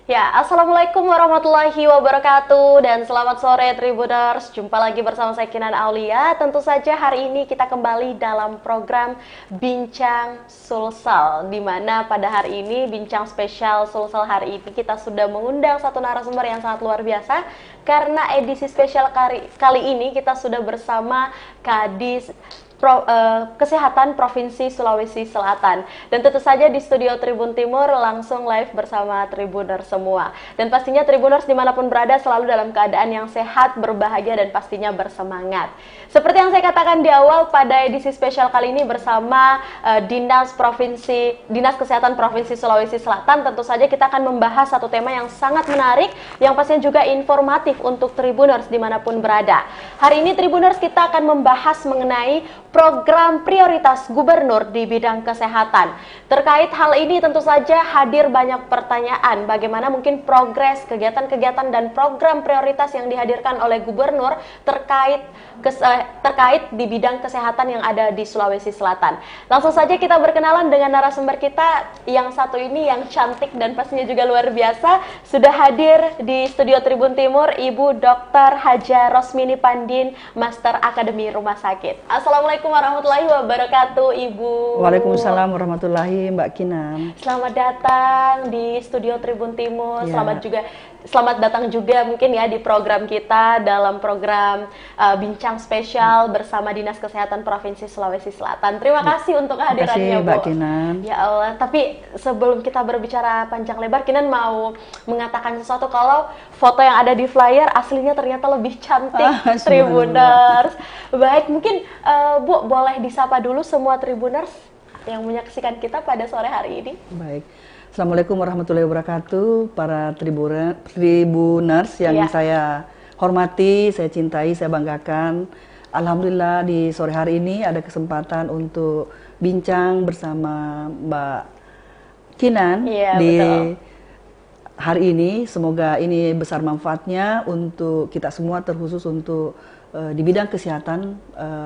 Ya, Assalamualaikum warahmatullahi wabarakatuh dan selamat sore Tribuners. Jumpa lagi bersama saya Kinan Aulia. Tentu saja hari ini kita kembali dalam program Bincang Sulsel, di mana pada hari ini Bincang Spesial Sulsel hari ini kita sudah mengundang satu narasumber yang sangat luar biasa. Karena edisi spesial kali ini kita sudah bersama Kadis Kesehatan Provinsi Sulawesi Selatan. Dan tentu saja di studio Tribun Timur langsung live bersama Tribuners semua. Dan pastinya Tribuners dimanapun berada selalu dalam keadaan yang sehat, berbahagia, dan pastinya bersemangat. Seperti yang saya katakan di awal, pada edisi spesial kali ini bersama Dinas Kesehatan Provinsi Sulawesi Selatan, tentu saja kita akan membahas satu tema yang sangat menarik, yang pastinya juga informatif untuk Tribuners dimanapun berada. Hari ini Tribuners kita akan membahas mengenai program prioritas gubernur di bidang kesehatan. Terkait hal ini tentu saja hadir banyak pertanyaan bagaimana mungkin progres kegiatan-kegiatan dan program prioritas yang dihadirkan oleh gubernur terkait di bidang kesehatan yang ada di Sulawesi Selatan. Langsung saja kita berkenalan dengan narasumber kita yang satu ini, yang cantik dan pastinya juga luar biasa. Sudah hadir di studio Tribun Timur Ibu Dr. Haja Rosmini Pandin, Master Akademi Rumah Sakit. Assalamualaikum warahmatullahi wabarakatuh, Ibu. Waalaikumsalam warahmatullahi, Mbak Kinan. Selamat datang di studio Tribun Timur. Ya. Selamat datang juga mungkin ya di program kita dalam program Bincang Spesial bersama Dinas Kesehatan Provinsi Sulawesi Selatan. Terima kasih untuk kehadirannya, Terima kasih, Bu. Mbak Kinan. Ya Allah, tapi sebelum kita berbicara panjang lebar, Kinan mau mengatakan sesuatu. Kalau foto yang ada di flyer aslinya ternyata lebih cantik, Tribuners. Baik, mungkin Bu boleh disapa dulu semua Tribuners yang menyaksikan kita pada sore hari ini. Baik. Assalamualaikum warahmatullahi wabarakatuh, para Tribuners yang saya hormati, saya cintai, saya banggakan. Alhamdulillah di sore hari ini ada kesempatan untuk bincang bersama Mbak Kinan di hari ini. Semoga ini besar manfaatnya untuk kita semua, terkhusus untuk di bidang kesehatan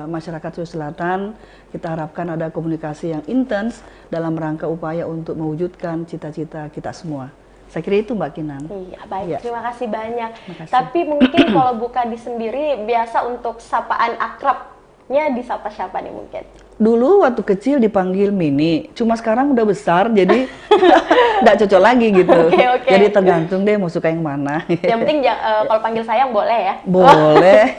masyarakat Sulawesi Selatan. Kita harapkan ada komunikasi yang intens dalam rangka upaya untuk mewujudkan cita-cita kita semua. Saya kira itu, Mbak Kinan. Iya, baik. Ya. Terima kasih banyak. Makasih. Tapi mungkin kalau Bu Kadis sendiri biasa untuk sapaan akrabnya disapa siapa nih mungkin? Dulu waktu kecil dipanggil Mini, cuma sekarang udah besar jadi nggak cocok lagi gitu. Okay. Jadi tergantung deh mau suka yang mana. Yang penting kalau panggil sayang boleh ya? Boleh.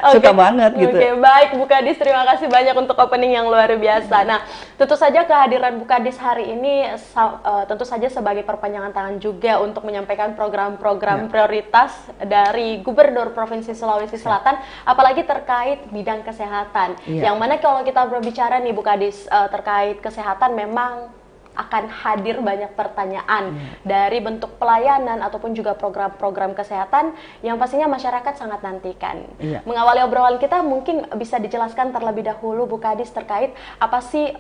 Suka banget gitu. Oke, baik Bu Kadis, terima kasih banyak untuk opening yang luar biasa. Nah, tentu saja kehadiran Bu Kadis hari ini tentu saja sebagai perpanjangan tangan juga untuk menyampaikan program-program prioritas dari Gubernur Provinsi Sulawesi Selatan, apalagi terkait bidang kesehatan. Yang mana kalau kita berbicara nih Bu Kadis terkait kesehatan, memang akan hadir banyak pertanyaan dari bentuk pelayanan ataupun juga program-program kesehatan yang pastinya masyarakat sangat nantikan. Mengawali obrolan kita, mungkin bisa dijelaskan terlebih dahulu Bu Kadis terkait apa sih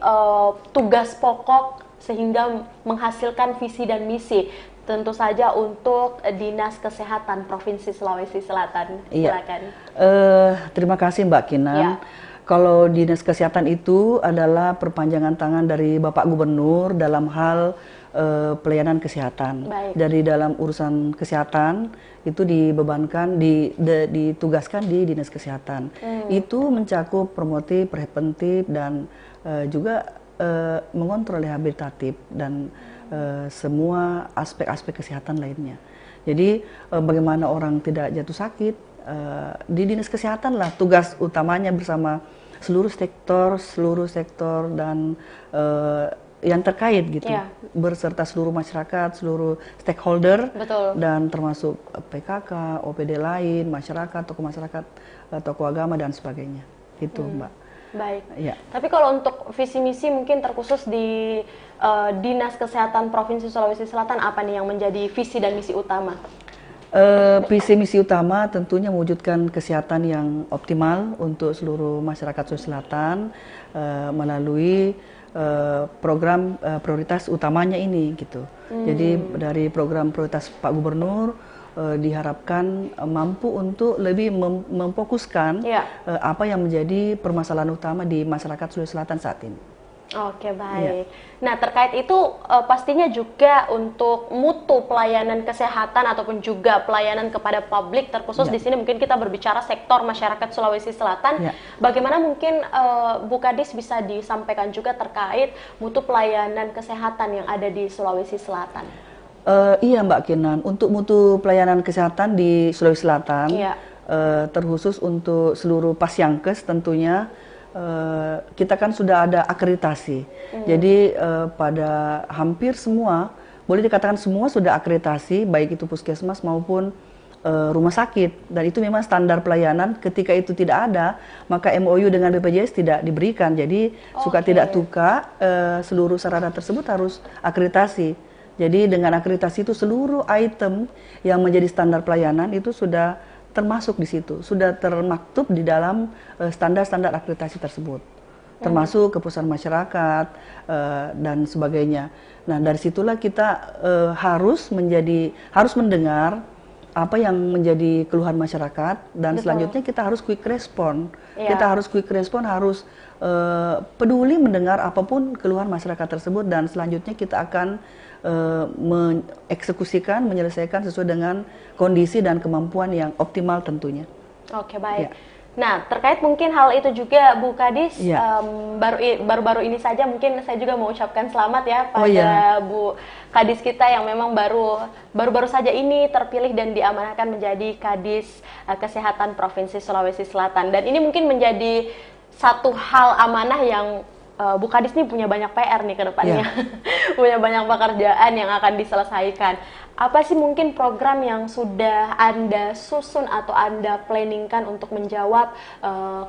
tugas pokok sehingga menghasilkan visi dan misi tentu saja untuk Dinas Kesehatan Provinsi Sulawesi Selatan. Silakan. Terima kasih Mbak Kinan. Kalau Dinas Kesehatan itu adalah perpanjangan tangan dari Bapak Gubernur dalam hal pelayanan kesehatan. Dari dalam urusan kesehatan itu dibebankan, ditugaskan di Dinas Kesehatan. Itu mencakup promotif, preventif, dan juga mengontrol rehabilitatif dan semua aspek-aspek kesehatan lainnya. Jadi bagaimana orang tidak jatuh sakit, di Dinas Kesehatan lah tugas utamanya bersama seluruh sektor dan yang terkait gitu, berserta seluruh masyarakat, seluruh stakeholder. Dan termasuk PKK, OPD lain, masyarakat, tokoh masyarakat, tokoh agama dan sebagainya. Itu Mbak. Baik. Tapi kalau untuk visi misi mungkin terkhusus di Dinas Kesehatan Provinsi Sulawesi Selatan, apa nih yang menjadi visi dan misi utama? Visi misi utama tentunya mewujudkan kesehatan yang optimal untuk seluruh masyarakat Sulawesi Selatan melalui program prioritas utamanya ini gitu. Jadi dari program prioritas Pak Gubernur diharapkan mampu untuk lebih memfokuskan apa yang menjadi permasalahan utama di masyarakat Sulawesi Selatan saat ini. Oke, baik. Nah, terkait itu pastinya juga untuk mutu pelayanan kesehatan ataupun juga pelayanan kepada publik, terkhusus di sini mungkin kita berbicara sektor masyarakat Sulawesi Selatan. Bagaimana mungkin Bu Kadis bisa disampaikan juga terkait mutu pelayanan kesehatan yang ada di Sulawesi Selatan? Iya Mbak Kinan, untuk mutu pelayanan kesehatan di Sulawesi Selatan, terkhusus untuk seluruh Pasyankes tentunya, kita kan sudah ada akreditasi. Jadi pada hampir semua, boleh dikatakan semua sudah akreditasi, baik itu puskesmas maupun rumah sakit. Dan itu memang standar pelayanan. Ketika itu tidak ada, maka MOU dengan BPJS tidak diberikan. Jadi suka tidak suka seluruh sarana tersebut harus akreditasi. Jadi dengan akreditasi itu seluruh item yang menjadi standar pelayanan itu sudah termasuk di situ, sudah termaktub di dalam standar-standar akreditasi tersebut, termasuk kepuasan masyarakat dan sebagainya. Nah, dari situlah kita harus mendengar apa yang menjadi keluhan masyarakat, dan selanjutnya kita harus quick respon. Kita harus quick respon, harus peduli mendengar apapun keluhan masyarakat tersebut, dan selanjutnya kita akan mengeksekusikan, menyelesaikan sesuai dengan kondisi dan kemampuan yang optimal tentunya. Oke, baik. Nah, terkait mungkin hal itu juga Bu Kadis, baru-baru ini saja mungkin saya juga mau ucapkan selamat ya pada Bu Kadis kita yang memang baru-baru saja ini terpilih dan diamanahkan menjadi Kadis Kesehatan Provinsi Sulawesi Selatan. Dan ini mungkin menjadi satu hal amanah yang Bu Kadis ini punya banyak PR nih ke depannya, punya banyak pekerjaan yang akan diselesaikan. Apa sih mungkin program yang sudah Anda susun atau Anda planningkan untuk menjawab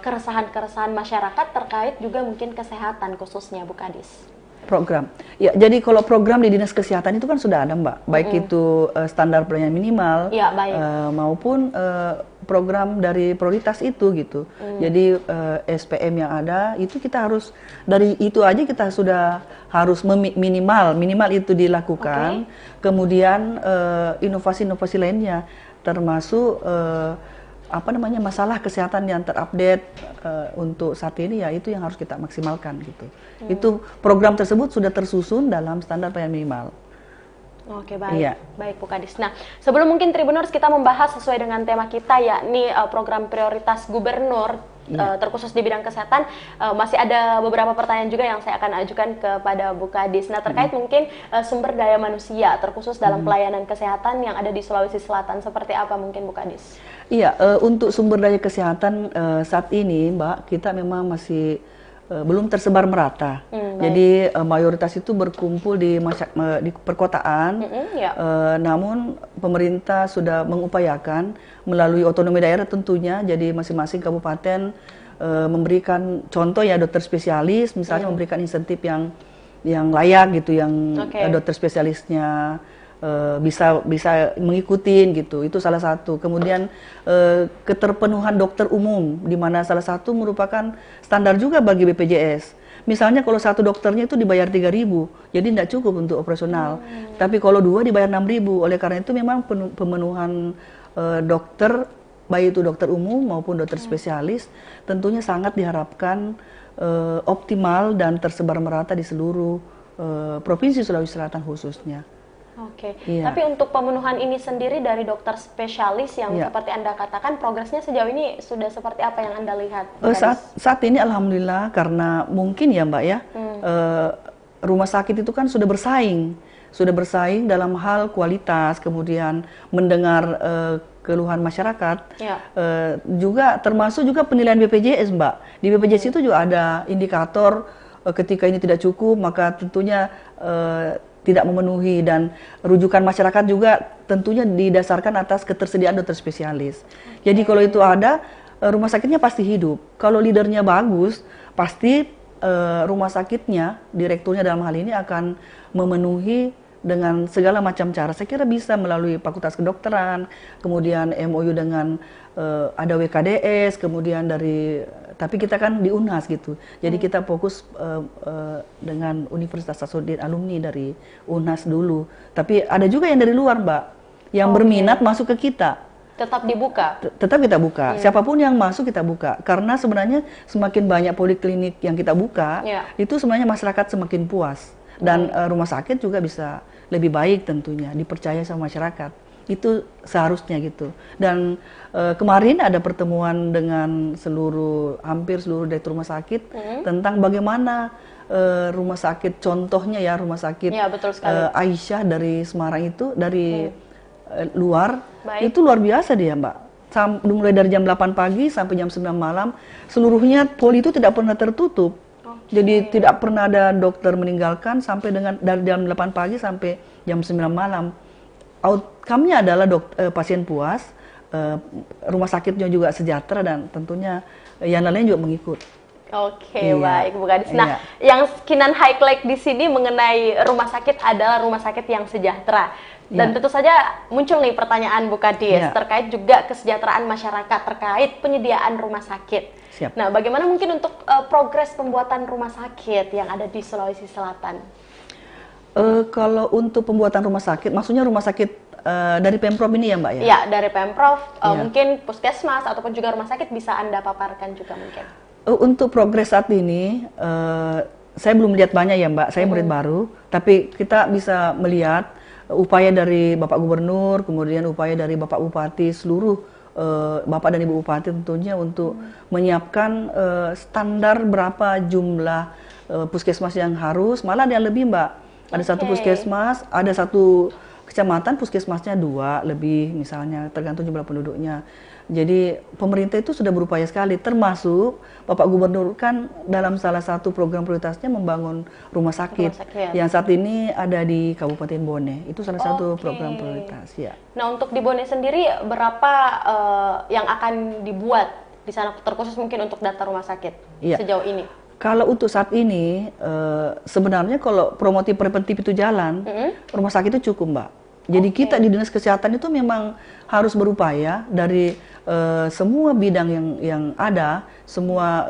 keresahan-keresahan masyarakat terkait juga mungkin kesehatan khususnya Bu Kadis? Program, ya, jadi kalau program di Dinas Kesehatan itu kan sudah ada Mbak, baik itu standar pelayanan minimal, maupun program dari prioritas itu gitu. Jadi SPM yang ada itu kita harus, dari itu aja kita sudah harus minimal itu dilakukan. Kemudian inovasi-inovasi lainnya termasuk masalah kesehatan yang terupdate untuk saat ini, ya itu yang harus kita maksimalkan gitu. Itu program tersebut sudah tersusun dalam standar pelayanan minimal. Oke, baik. Baik Bu Kadis. Nah, sebelum mungkin Tribuners kita membahas sesuai dengan tema kita, yakni program prioritas gubernur terkhusus di bidang kesehatan, masih ada beberapa pertanyaan juga yang saya akan ajukan kepada Bu Kadis. Nah, terkait mungkin sumber daya manusia terkhusus dalam pelayanan kesehatan yang ada di Sulawesi Selatan, seperti apa mungkin Bu Kadis? Iya, untuk sumber daya kesehatan saat ini Mbak, kita memang masih belum tersebar merata. Jadi mayoritas itu berkumpul di perkotaan. Namun pemerintah sudah mengupayakan melalui otonomi daerah tentunya. Jadi masing-masing kabupaten memberikan contoh ya dokter spesialis, misalnya memberikan insentif yang layak gitu, yang dokter spesialisnya bisa mengikuti gitu. Itu salah satu. Kemudian keterpenuhan dokter umum, di mana salah satu merupakan standar juga bagi BPJS. Misalnya kalau satu dokternya itu dibayar 3.000, jadi tidak cukup untuk operasional. Tapi kalau dua dibayar 6.000. Oleh karena itu memang pemenuhan dokter, baik itu dokter umum maupun dokter spesialis, tentunya sangat diharapkan optimal dan tersebar merata di seluruh Provinsi Sulawesi Selatan khususnya. Tapi untuk pemenuhan ini sendiri dari dokter spesialis yang seperti Anda katakan, progresnya sejauh ini sudah seperti apa yang Anda lihat? Saat ini alhamdulillah, karena mungkin ya Mbak ya, rumah sakit itu kan sudah bersaing dalam hal kualitas, kemudian mendengar keluhan masyarakat, juga termasuk juga penilaian BPJS Mbak. Di BPJS itu juga ada indikator ketika ini tidak cukup, maka tentunya tidak memenuhi, dan rujukan masyarakat juga tentunya didasarkan atas ketersediaan dokter spesialis. Jadi kalau itu ada, rumah sakitnya pasti hidup. Kalau leadernya bagus, pasti rumah sakitnya, direkturnya dalam hal ini akan memenuhi dengan segala macam cara. Saya kira bisa melalui Fakultas Kedokteran, kemudian MOU dengan ada WKDS, kemudian tapi kita kan di UNHAS gitu. Jadi kita fokus dengan Universitas Sasuddin alumni dari UNHAS dulu. Tapi ada juga yang dari luar Mbak, yang berminat masuk ke kita. Tetap dibuka? Tetap kita buka. Siapapun yang masuk kita buka. Karena sebenarnya semakin banyak poliklinik yang kita buka, itu sebenarnya masyarakat semakin puas. Dan rumah sakit juga bisa lebih baik tentunya, dipercaya sama masyarakat. Itu seharusnya gitu. Dan kemarin ada pertemuan dengan hampir seluruh direktur rumah sakit tentang bagaimana rumah sakit, contohnya ya rumah sakit Aisyah dari Semarang itu, dari luar, itu luar biasa dia Mbak. Mulai dari jam 8 pagi sampai jam 9 malam, seluruhnya poli itu tidak pernah tertutup. Jadi tidak pernah ada dokter meninggalkan sampai dari jam 8 pagi sampai jam 9 malam. Outcome-nya adalah pasien puas, rumah sakitnya juga sejahtera, dan tentunya yang lain juga mengikut. Oke, baik Bu Kadis. Nah, yang Kinan highlight di sini mengenai rumah sakit adalah rumah sakit yang sejahtera. Dan tentu saja muncul nih pertanyaan Bu Kadis terkait juga kesejahteraan masyarakat terkait penyediaan rumah sakit. Siap. Nah, bagaimana mungkin untuk progres pembuatan rumah sakit yang ada di Sulawesi Selatan? Kalau untuk pembuatan rumah sakit, maksudnya rumah sakit dari Pemprov ini ya Mbak ya? Iya, dari Pemprov, mungkin puskesmas ataupun juga rumah sakit bisa Anda paparkan juga mungkin. Untuk progres saat ini, saya belum lihat banyak ya Mbak, saya murid baru, tapi kita bisa melihat upaya dari Bapak Gubernur, kemudian upaya dari Bapak Bupati, seluruh Bapak dan Ibu Bupati tentunya untuk menyiapkan standar berapa jumlah puskesmas yang harus, malah ada yang lebih Mbak. Ada satu puskesmas, ada satu kecamatan puskesmasnya 2 lebih misalnya, tergantung jumlah penduduknya. Jadi pemerintah itu sudah berupaya sekali, termasuk Bapak Gubernur kan dalam salah satu program prioritasnya membangun rumah sakit yang saat ini ada di Kabupaten Bone. Itu salah satu program prioritas ya. Nah, untuk di Bone sendiri berapa yang akan dibuat di sana, terkhusus mungkin untuk data rumah sakit sejauh ini? Kalau untuk saat ini sebenarnya kalau promotif preventif itu jalan, rumah sakit itu cukup Mbak. Jadi kita di Dinas Kesehatan itu memang harus berupaya dari semua bidang yang ada, semua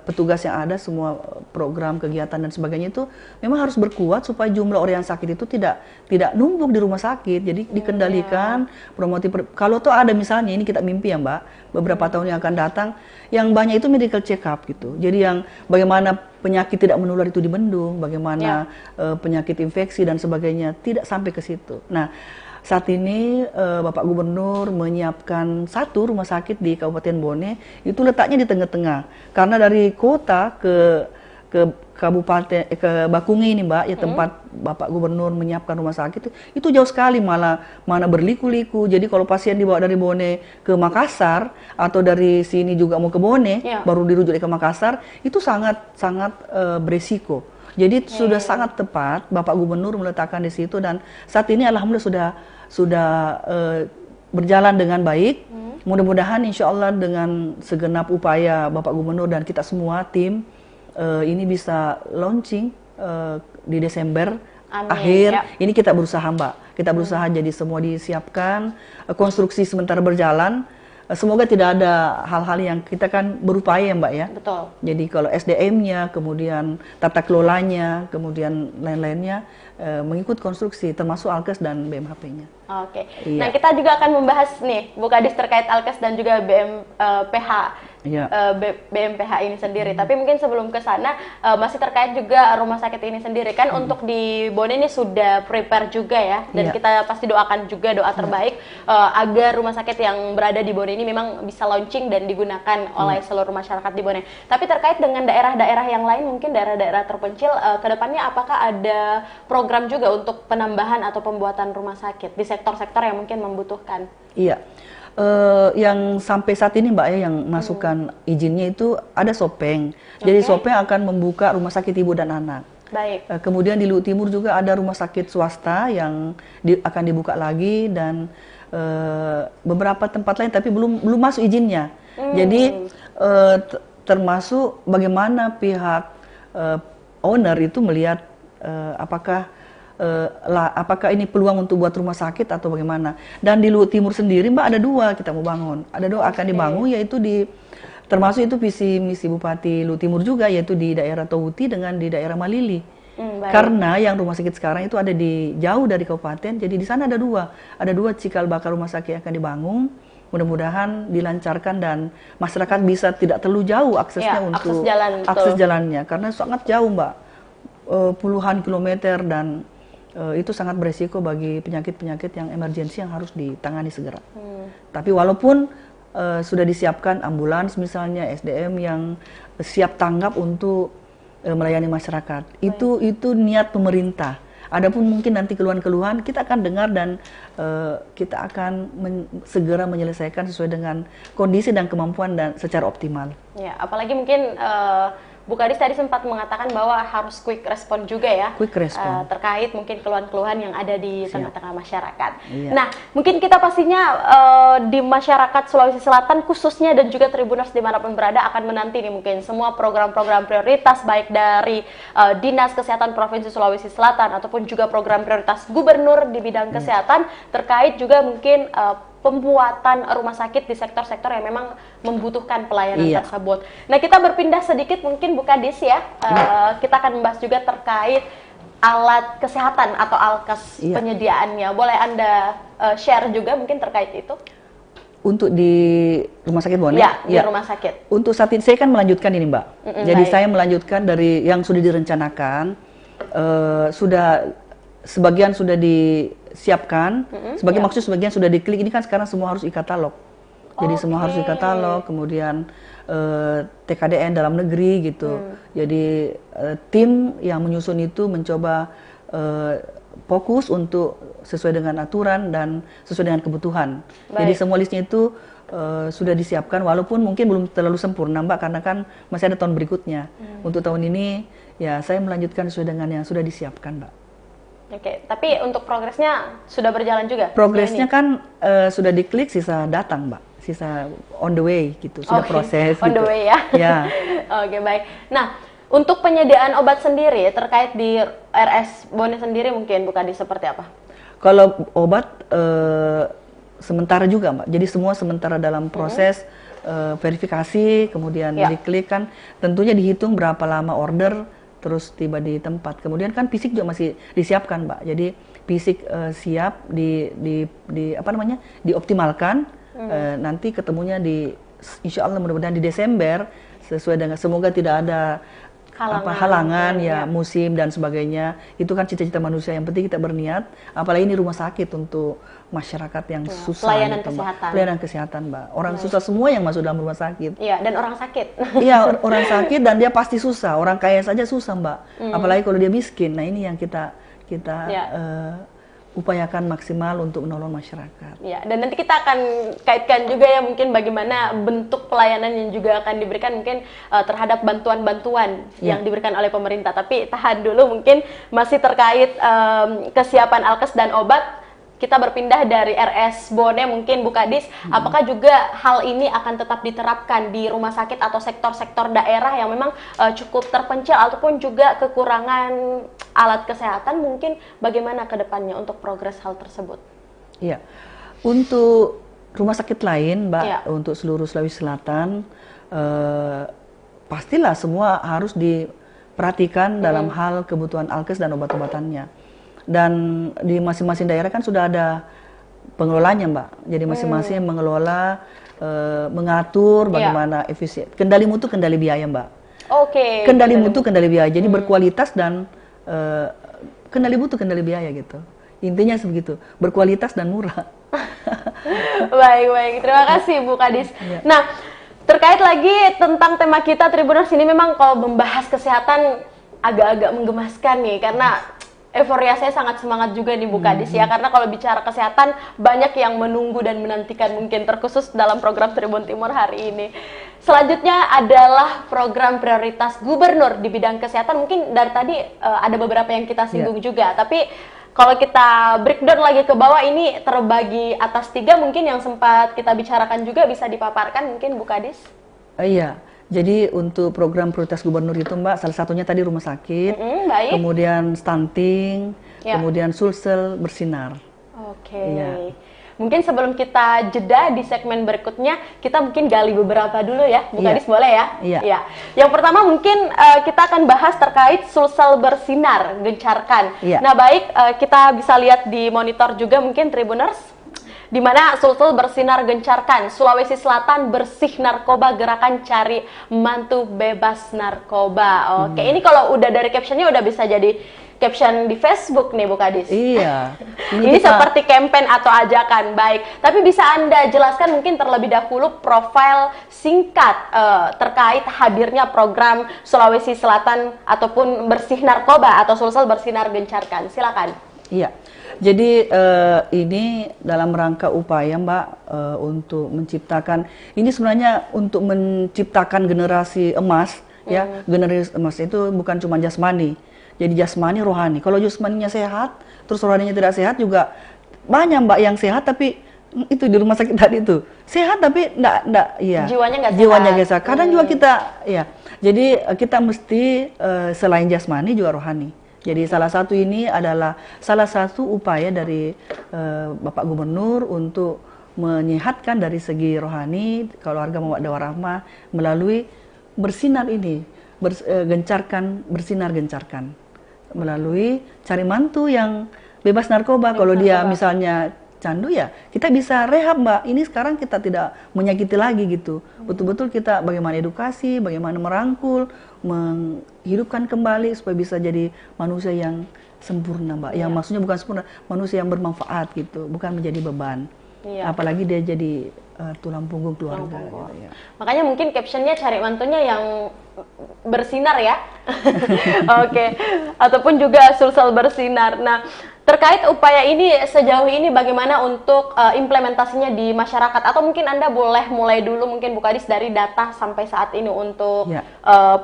petugas yang ada, semua program kegiatan dan sebagainya itu memang harus berkuat supaya jumlah orang yang sakit itu tidak numpuk di rumah sakit. Jadi dikendalikan promotif. Kalau tuh ada misalnya, ini kita mimpi ya Mbak, beberapa tahun yang akan datang, yang banyak itu medical check up gitu. Jadi yang bagaimana penyakit tidak menular itu dibendung, bagaimana penyakit infeksi dan sebagainya tidak sampai ke situ. Nah, saat ini Bapak Gubernur menyiapkan satu rumah sakit di Kabupaten Bone, itu letaknya di tengah-tengah. Karena dari kota ke kabupaten ke Bakungi ini Mbak, ya tempat Bapak Gubernur menyiapkan rumah sakit itu jauh sekali, mana berliku-liku. Jadi kalau pasien dibawa dari Bone ke Makassar atau dari sini juga mau ke Bone, baru dirujuk ke Makassar, itu sangat beresiko. Jadi sudah sangat tepat Bapak Gubernur meletakkan di situ, dan saat ini alhamdulillah sudah berjalan dengan baik. Mudah-mudahan insya Allah dengan segenap upaya Bapak Gubernur dan kita semua tim ini bisa launching di Desember. Amin, akhir. Ini kita berusaha Mbak, kita berusaha jadi semua disiapkan, konstruksi sementara berjalan. Semoga tidak ada hal-hal yang kita kan berupaya ya Mbak ya. Betul. Jadi kalau SDM-nya, kemudian tata kelolanya, kemudian lain-lainnya mengikut konstruksi, termasuk Alkes dan BMHP-nya. Oke. Nah, kita juga akan membahas nih Bu Kadis terkait Alkes dan juga BMPH. BMPH ini sendiri. Tapi mungkin sebelum ke sana masih terkait juga rumah sakit ini sendiri kan. Untuk di Bone ini sudah prepare juga ya, dan kita pasti doakan juga doa terbaik agar rumah sakit yang berada di Bone ini memang bisa launching dan digunakan oleh seluruh masyarakat di Bone. Tapi terkait dengan daerah-daerah yang lain, mungkin daerah-daerah terpencil, kedepannya apakah ada program juga untuk penambahan atau pembuatan rumah sakit di sektor-sektor yang mungkin membutuhkan? Iya. Yang sampai saat ini Mbak ya, yang masukkan izinnya itu ada Sopeng. Jadi Sopeng akan membuka rumah sakit ibu dan anak. Baik. Kemudian di Luhut Timur juga ada rumah sakit swasta yang akan dibuka lagi, dan beberapa tempat lain tapi belum masuk izinnya. Jadi termasuk bagaimana pihak owner itu melihat apakah ini peluang untuk buat rumah sakit atau bagaimana. Dan di Luhut Timur sendiri Mbak ada 2 kita mau bangun. Ada 2 akan dibangun, yaitu termasuk itu visi misi Bupati Luhut Timur juga, yaitu di daerah Towuti dengan di daerah Malili. Karena yang rumah sakit sekarang itu ada jauh dari kabupaten, jadi di sana ada 2 cikal bakal rumah sakit yang akan dibangun. mudah-mudahan dilancarkan dan masyarakat bisa tidak terlalu jauh aksesnya untuk akses jalannya, karena sangat jauh Mbak, puluhan kilometer, dan itu sangat beresiko bagi penyakit-penyakit yang emergensi yang harus ditangani segera. Tapi walaupun sudah disiapkan ambulans misalnya, SDM yang siap tanggap untuk melayani masyarakat, itu niat pemerintah. Adapun mungkin nanti keluhan-keluhan kita akan dengar dan kita akan segera menyelesaikan sesuai dengan kondisi dan kemampuan dan secara optimal. Ya, apalagi mungkin Bu Kadis tadi sempat mengatakan bahwa harus quick respon juga ya, terkait mungkin keluhan-keluhan yang ada di tengah-tengah masyarakat. Iya. Nah, mungkin kita pastinya di masyarakat Sulawesi Selatan khususnya dan juga Tribuners dimanapun berada akan menanti nih mungkin semua program-program prioritas baik dari Dinas Kesehatan Provinsi Sulawesi Selatan ataupun juga program prioritas Gubernur di bidang kesehatan, terkait juga mungkin pembuatan rumah sakit di sektor-sektor yang memang membutuhkan pelayanan tersebut. Nah, kita berpindah sedikit mungkin Bu Kadis ya, kita akan membahas juga terkait alat kesehatan atau alkes penyediaannya. Boleh Anda share juga mungkin terkait itu? Untuk di rumah sakit Bone? Ya, di rumah sakit. Untuk saat ini saya kan melanjutkan ini Mbak. Jadi saya melanjutkan dari yang sudah direncanakan, sebagian sudah disiapkan, maksud sebagian sudah diklik. Ini kan sekarang semua harus e-katalog. Jadi semua harus e-katalog, kemudian TKDN dalam negeri gitu. Jadi tim yang menyusun itu mencoba fokus untuk sesuai dengan aturan dan sesuai dengan kebutuhan. Jadi semua listnya itu sudah disiapkan, walaupun mungkin belum terlalu sempurna Mbak, karena kan masih ada tahun berikutnya. Untuk tahun ini ya saya melanjutkan sesuai dengan yang sudah disiapkan Mbak. Oke, tapi untuk progresnya sudah berjalan juga? Progresnya kan sudah diklik, sisa datang Mbak, sisa on the way gitu, sudah proses on the way ya? Ya. Oke, baik. Nah, untuk penyediaan obat sendiri terkait di RS Bone sendiri mungkin Bu Kadis seperti apa? Kalau obat sementara juga Mbak, jadi semua sementara dalam proses verifikasi, kemudian diklik kan, tentunya dihitung berapa lama order, terus tiba di tempat. Kemudian kan fisik juga masih disiapkan Mbak, jadi fisik siap dioptimalkan. Nanti ketemunya insya Allah mudah-mudahan di Desember, sesuai dengan, semoga tidak ada halangan musim dan sebagainya. Itu kan cita-cita manusia, yang penting kita berniat, apalagi ini rumah sakit untuk masyarakat yang susah, pelayanan kesehatan Mbak. Orang susah semua yang masuk dalam rumah sakit. Iya, dan orang sakit. Iya, orang sakit dan dia pasti susah. Orang kaya saja susah Mbak, apalagi kalau dia miskin. Nah, ini yang kita upayakan maksimal untuk menolong masyarakat. Ya, dan nanti kita akan kaitkan juga ya mungkin bagaimana bentuk pelayanan yang juga akan diberikan mungkin terhadap bantuan-bantuan yang diberikan oleh pemerintah. Tapi tahan dulu, mungkin masih terkait kesiapan alkes dan obat. Kita berpindah dari RS Bone mungkin Bu Kadis, apakah juga hal ini akan tetap diterapkan di rumah sakit atau sektor-sektor daerah yang memang cukup terpencil ataupun juga kekurangan alat kesehatan, mungkin bagaimana ke depannya untuk progres hal tersebut? Iya, untuk rumah sakit lain Mbak, untuk seluruh Sulawesi Selatan, pastilah semua harus diperhatikan dalam hal kebutuhan alkes dan obat-obatannya. Dan di masing-masing daerah kan sudah ada pengelolanya Mbak. Jadi masing-masing mengelola, mengatur bagaimana efisien. Kendali mutu, kendali biaya Mbak. Oke. Kendali mutu, kendali biaya. Jadi berkualitas dan kendali mutu, kendali biaya gitu. Intinya sebegitu, berkualitas dan murah. Baik. Terima kasih Bu Kadis. Nah, terkait lagi tentang tema kita Tribuners ini, memang kalau membahas kesehatan agak-agak menggemaskan nih, karena euforia saya sangat semangat juga nih Bu Kadis ya, karena kalau bicara kesehatan banyak yang menunggu dan menantikan mungkin, terkhusus dalam program Tribun Timur hari ini. Selanjutnya adalah program prioritas Gubernur di bidang kesehatan. Mungkin dari tadi ada beberapa yang kita singgung juga, tapi kalau kita breakdown lagi ke bawah, ini terbagi atas 3 mungkin yang sempat kita bicarakan juga, bisa dipaparkan mungkin Bu Kadis? Iya. Jadi untuk program prioritas Gubernur itu Mbak, salah satunya tadi rumah sakit, kemudian stunting, kemudian Sulsel bersinar. Oke. Mungkin sebelum kita jeda di segmen berikutnya, kita mungkin gali beberapa dulu ya, Bu Kadis, boleh ya? Iya. Yang pertama mungkin kita akan bahas terkait Sulsel bersinar, gencarkan. Nah baik, kita bisa lihat di monitor juga mungkin Tribuners. di mana Sulsel bersinar gencarkan, Sulawesi Selatan bersih narkoba, gerakan cari mantu bebas narkoba. Oke, ini kalau udah dari captionnya udah bisa jadi caption di Facebook nih Bu Kadis. Iya. Ini seperti campaign atau ajakan, baik. Tapi bisa Anda jelaskan mungkin terlebih dahulu profil singkat terkait hadirnya program Sulawesi Selatan ataupun bersih narkoba atau Sulsel bersinar gencarkan. Silakan. Iya. Jadi ini dalam rangka upaya Mbak untuk menciptakan, ini sebenarnya untuk menciptakan generasi emas ya. Generasi emas itu bukan cuma jasmani. Jadi jasmani, rohani. Kalau jasmaninya sehat, terus rohaninya tidak sehat juga banyak Mbak yang sehat tapi itu di rumah sakit tadi itu sehat tapi enggak iya. Jiwanya nggak sehat. Kadang juga kita ya. Jadi kita mesti selain jasmani juga rohani. Jadi salah satu ini adalah salah satu upaya dari Bapak Gubernur untuk menyehatkan dari segi rohani keluarga Muhammad Warahmah melalui bersinar ini, bersinar gencarkan melalui cari mantu yang bebas narkoba. Kalau dia misalnya candu ya kita bisa rehab Mbak. Ini sekarang kita tidak menyakiti lagi gitu. Betul-betul kita bagaimana edukasi, bagaimana merangkul, menghidupkan kembali supaya bisa jadi manusia yang sempurna Mbak. Yang maksudnya bukan sempurna, manusia yang bermanfaat gitu, bukan menjadi beban. Apalagi dia jadi tulang punggung keluarga. Gitu, ya. Makanya mungkin captionnya cari mantunya yang bersinar ya. Oke. Ataupun juga Sulsel bersinar. Nah, terkait upaya ini sejauh ini bagaimana untuk implementasinya di masyarakat? Atau mungkin Anda boleh mulai dulu mungkin Bu Kadis dari data sampai saat ini untuk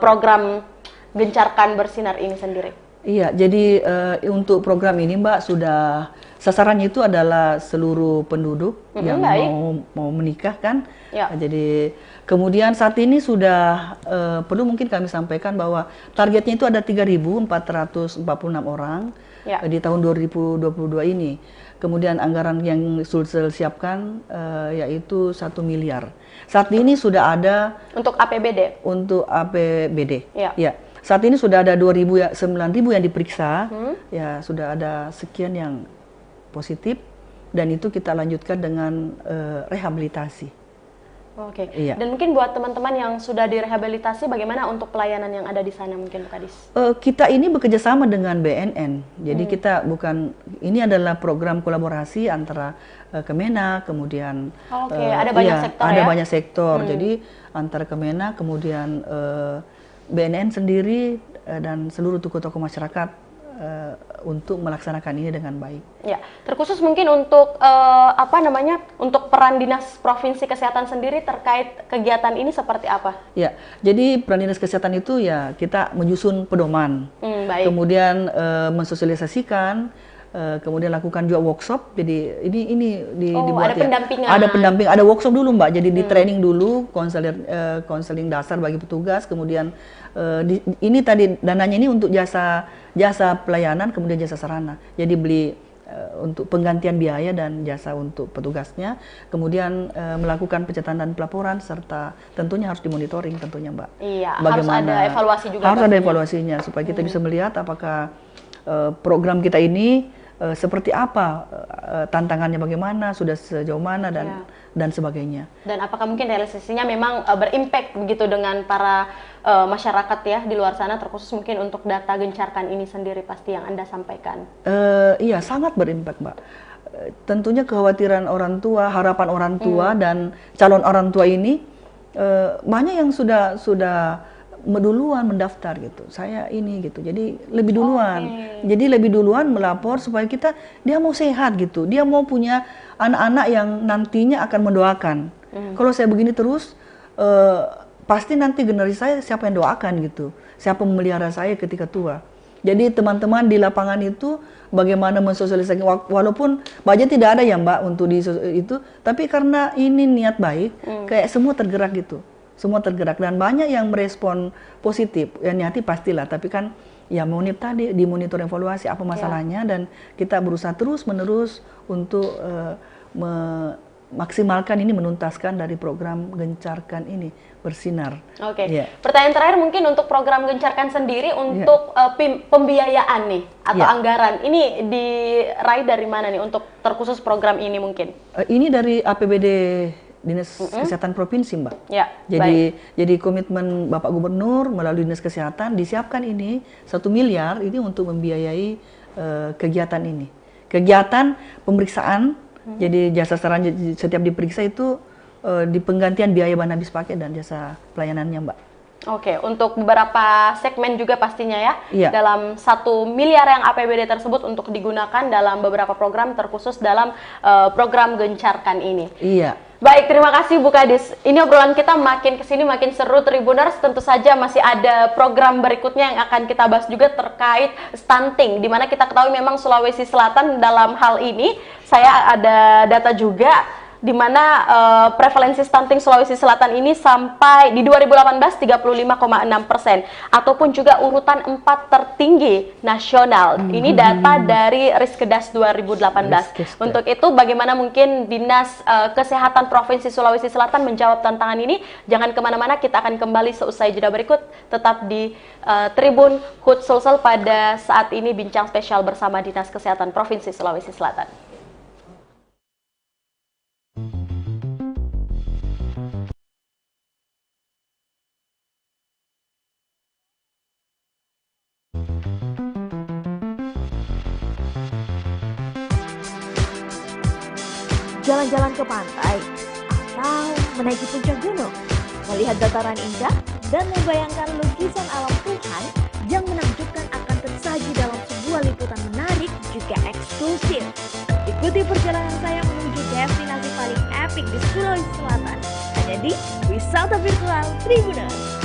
program Gencarkan Bersinar ini sendiri. Iya, jadi untuk program ini Mbak sudah sasarannya itu adalah seluruh penduduk yang mau menikah kan. Jadi kemudian saat ini sudah perlu mungkin kami sampaikan bahwa targetnya itu ada 3.446 orang di tahun 2022 ini. Kemudian anggaran yang Sulsel siapkan yaitu 1 miliar. Saat ini sudah ada untuk APBD. Untuk APBD. Ya. Saat ini sudah ada 9.000 yang diperiksa, ya sudah ada sekian yang positif, dan itu kita lanjutkan dengan rehabilitasi. Oke. Iya. Dan mungkin buat teman-teman yang sudah direhabilitasi, bagaimana untuk pelayanan yang ada di sana mungkin Bu Kadis? Kita ini bekerja sama dengan BNN, jadi kita bukan, ini adalah program kolaborasi antara Kemenak, kemudian ada banyak sektor ada banyak sektor, jadi antara Kemenak, kemudian BNN sendiri dan seluruh tokoh-tokoh masyarakat untuk melaksanakan ini dengan baik. Ya, terkhusus mungkin untuk untuk peran Dinas Provinsi Kesehatan sendiri terkait kegiatan ini seperti apa? Ya, jadi peran Dinas Kesehatan itu ya kita menyusun pedoman, kemudian mensosialisasikan, kemudian lakukan juga workshop. Jadi ini dibuat ada pendampingan. Ada pendamping, ada workshop dulu Mbak. Jadi di training dulu, konseling dasar bagi petugas. Kemudian ini tadi dananya ini untuk jasa pelayanan, kemudian jasa sarana. Jadi beli untuk penggantian biaya dan jasa untuk petugasnya. Kemudian melakukan pencatatan dan pelaporan, serta tentunya harus dimonitoring tentunya Mbak. Iya. Bagaimana, harus ada evaluasi juga. Harus ada evaluasinya supaya kita bisa melihat apakah program kita ini seperti apa, tantangannya bagaimana, sudah sejauh mana, dan sebagainya. Dan apakah mungkin realisasinya memang berimpact begitu dengan para masyarakat ya di luar sana, terkhusus mungkin untuk data Gencarkan ini sendiri pasti yang Anda sampaikan? Iya, sangat berimpact Mbak. Tentunya kekhawatiran orang tua, harapan orang tua dan calon orang tua ini banyak yang sudah duluan mendaftar gitu. Saya ini gitu. Jadi lebih duluan. Jadi lebih duluan melapor supaya dia mau sehat gitu. Dia mau punya anak-anak yang nantinya akan mendoakan. Kalau saya begini terus pasti nanti generasi saya siapa yang doakan gitu. Siapa memelihara saya ketika tua. Jadi teman-teman di lapangan itu bagaimana mensosialisasikan, walaupun budget tidak ada ya Mbak untuk itu, tapi karena ini niat baik, kayak semua tergerak gitu. Semua tergerak dan banyak yang merespon positif. Ya niati pastilah, tapi kan ya dimonitor evaluasi apa masalahnya, dan kita berusaha terus-menerus untuk maksimalkan ini, menuntaskan dari program Gencarkan ini, bersinar. Oke. Yeah. Pertanyaan terakhir mungkin untuk program Gencarkan sendiri untuk pembiayaan nih atau anggaran ini diraih dari mana nih untuk terkhusus program ini mungkin? Ini dari APBD Dinas Kesehatan Provinsi, Mbak. Ya. Jadi komitmen Bapak Gubernur melalui Dinas Kesehatan disiapkan ini 1 miliar ini untuk membiayai kegiatan ini. Kegiatan pemeriksaan, jadi jasa saran setiap diperiksa itu di penggantian biaya bahan habis pakai dan jasa pelayanannya, Mbak. Oke, untuk beberapa segmen juga pastinya ya, dalam 1 miliar yang APBD tersebut untuk digunakan dalam beberapa program terkhusus dalam program Gencarkan ini. Iya. Baik, terima kasih Bu Kadis. Ini obrolan kita makin kesini makin seru Tribuners. Tentu saja masih ada program berikutnya yang akan kita bahas juga terkait stunting, di mana kita ketahui memang Sulawesi Selatan dalam hal ini, saya ada data juga di mana prevalensi stunting Sulawesi Selatan ini sampai di 2018 35,6% ataupun juga urutan 4 tertinggi nasional. Ini data dari Riskedas 2018. Untuk itu bagaimana mungkin Dinas Kesehatan Provinsi Sulawesi Selatan menjawab tantangan ini? Jangan kemana-mana, kita akan kembali seusai jeda berikut. Tetap di Tribun HUT Sulsel pada saat ini bincang spesial bersama Dinas Kesehatan Provinsi Sulawesi Selatan. Jalan-jalan ke pantai, atau menaiki puncak gunung, melihat dataran indah, dan membayangkan lukisan alam Tuhan yang menakjubkan akan tersaji dalam sebuah liputan menarik juga eksklusif. Ikuti perjalanan saya menuju destinasi paling epik di Sulawesi Selatan, hanya di Wisata Virtual Tribuners.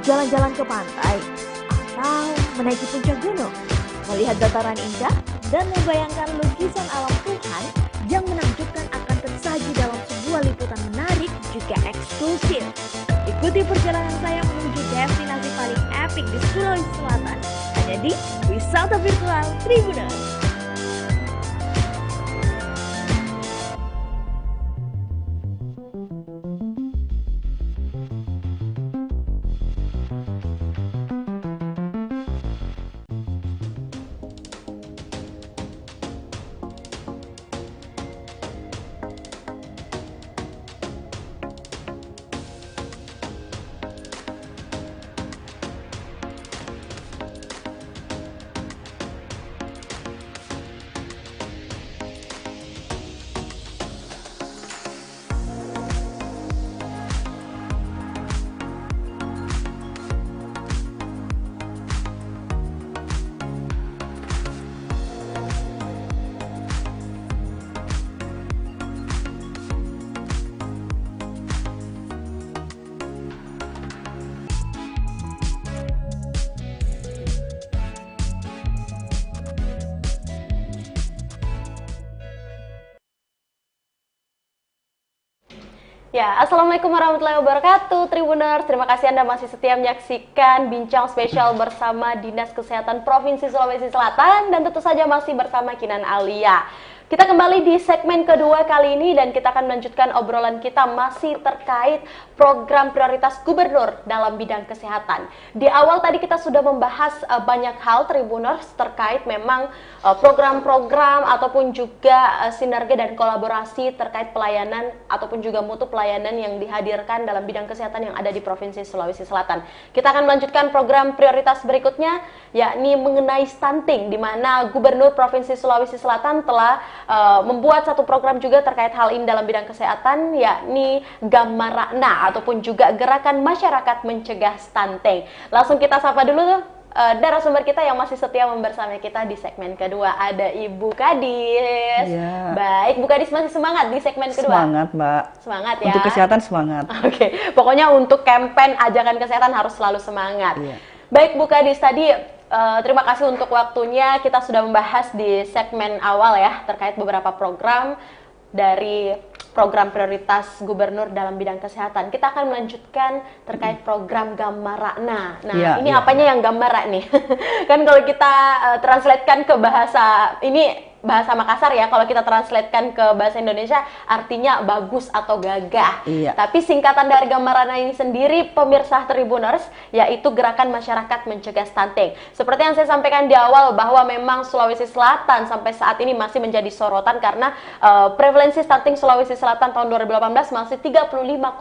berjalan-jalan ke pantai atau menaiki puncak gunung, melihat dataran indah, dan membayangkan lukisan alam Tuhan yang menakjubkan akan tersaji dalam sebuah liputan menarik juga eksklusif. Ikuti perjalanan saya menuju destinasi paling epik di Sulawesi Selatan, hanya di Wisata Virtual Tribuners. Ya, Assalamualaikum warahmatullahi wabarakatuh, Tribuners. Terima kasih Anda masih setia menyaksikan bincang spesial bersama Dinas Kesehatan Provinsi Sulawesi Selatan dan tentu saja masih bersama Kinan Aulia. Kita kembali di segmen kedua kali ini dan kita akan melanjutkan obrolan kita masih terkait program prioritas gubernur dalam bidang kesehatan. Di awal tadi kita sudah membahas banyak hal Tribuners terkait memang program-program ataupun juga sinergi dan kolaborasi terkait pelayanan ataupun juga mutu pelayanan yang dihadirkan dalam bidang kesehatan yang ada di Provinsi Sulawesi Selatan. Kita akan melanjutkan program prioritas berikutnya, yakni mengenai stunting, di mana Gubernur Provinsi Sulawesi Selatan telah membuat satu program juga terkait hal ini dalam bidang kesehatan, yakni Gammarakna ataupun juga Gerakan Masyarakat Mencegah Stunting. Langsung kita sapa dulu narasumber kita yang masih setia bersama kita di segmen kedua. Ada Ibu Kadis. Ya. Baik, Bu Kadis masih semangat di segmen kedua? Semangat, Mbak. Semangat ya? Untuk kesehatan semangat. Oke, pokoknya untuk campaign ajakan kesehatan harus selalu semangat. Ya. Baik, Bu Kadis, tadi terima kasih untuk waktunya. Kita sudah membahas di segmen awal ya terkait beberapa program dari program prioritas gubernur dalam bidang kesehatan. Kita akan melanjutkan terkait program Gammarakna. Nah, ini apanya yang Gammarak nih? Kan kalau kita translatekan ke bahasa ini bahasa Makassar ya, kalau kita translatekan ke bahasa Indonesia artinya bagus atau gagah. Iya. Tapi singkatan dari Gammarakna ini sendiri, pemirsa Tribuners, yaitu Gerakan Masyarakat Mencegah Stunting. Seperti yang saya sampaikan di awal bahwa memang Sulawesi Selatan sampai saat ini masih menjadi sorotan karena prevalensi stunting Sulawesi Selatan tahun 2018 masih 35,6%.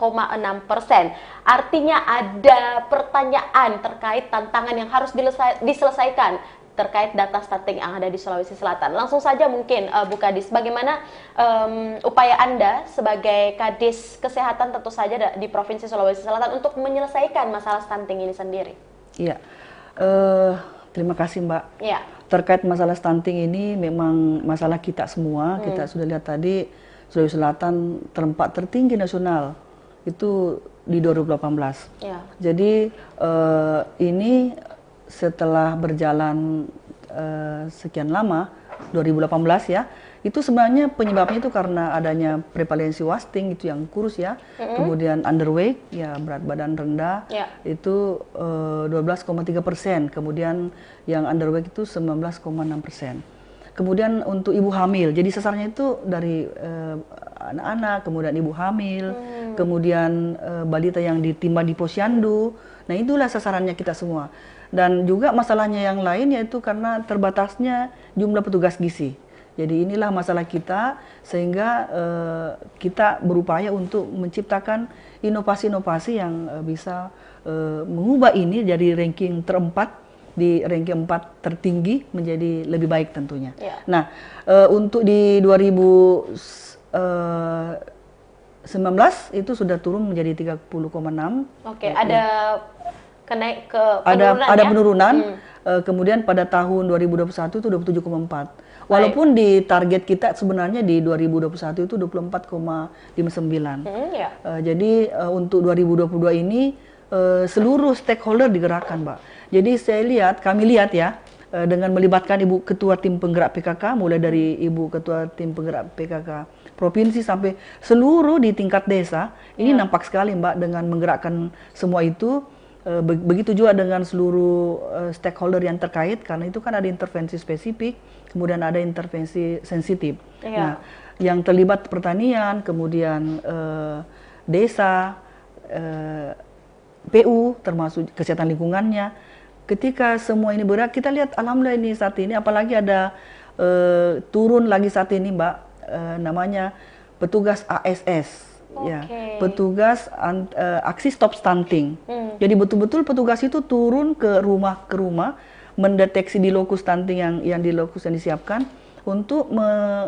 Artinya ada pertanyaan terkait tantangan yang harus diselesaikan terkait data stunting yang ada di Sulawesi Selatan. Langsung saja mungkin Bu Kadis, bagaimana upaya Anda sebagai Kadis Kesehatan tentu saja di Provinsi Sulawesi Selatan untuk menyelesaikan masalah stunting ini sendiri? Iya, terima kasih Mbak. Iya. Terkait masalah stunting ini memang masalah kita semua. Kita sudah lihat tadi Sulawesi Selatan terempat tertinggi nasional itu di 2018. Ya. Jadi ini setelah berjalan sekian lama, 2018 ya, itu sebenarnya penyebabnya itu karena adanya prevalensi wasting itu yang kurus ya, kemudian underweight ya, berat badan rendah itu 12,3%, kemudian yang underweight itu 19,6%. Kemudian untuk ibu hamil, jadi sasarannya itu dari anak-anak, kemudian ibu hamil, kemudian balita yang ditimba di posyandu. Nah itulah sasarannya kita semua. Dan juga masalahnya yang lain yaitu karena terbatasnya jumlah petugas gizi. Jadi inilah masalah kita, sehingga kita berupaya untuk menciptakan inovasi-inovasi yang bisa mengubah ini dari ranking terempat di ranking 4 tertinggi menjadi lebih baik tentunya. Ya. Nah, untuk di 2019 itu sudah turun menjadi 30,6. Oke, ada penurunan ada penurunan. Kemudian pada tahun 2021 itu 27,4. Walaupun di target kita sebenarnya di 2021 itu 24,59. Jadi untuk 2022 ini seluruh stakeholder digerakkan, Mbak. Jadi kami lihat ya, dengan melibatkan Ibu Ketua Tim Penggerak PKK, mulai dari Ibu Ketua Tim Penggerak PKK Provinsi sampai seluruh di tingkat desa, ini nampak sekali Mbak dengan menggerakkan semua itu. Begitu juga dengan seluruh stakeholder yang terkait, karena itu kan ada intervensi spesifik, kemudian ada intervensi sensitif. Nah, yang terlibat pertanian, kemudian desa, PU, termasuk kesehatan lingkungannya. Ketika semua ini bergerak, kita lihat alhamdulillah ini saat ini, apalagi ada turun lagi saat ini Mbak, namanya petugas ASS. Ya, petugas aksi stop stunting. Jadi betul-betul petugas itu turun ke rumah mendeteksi di lokus stunting yang di lokus yang disiapkan untuk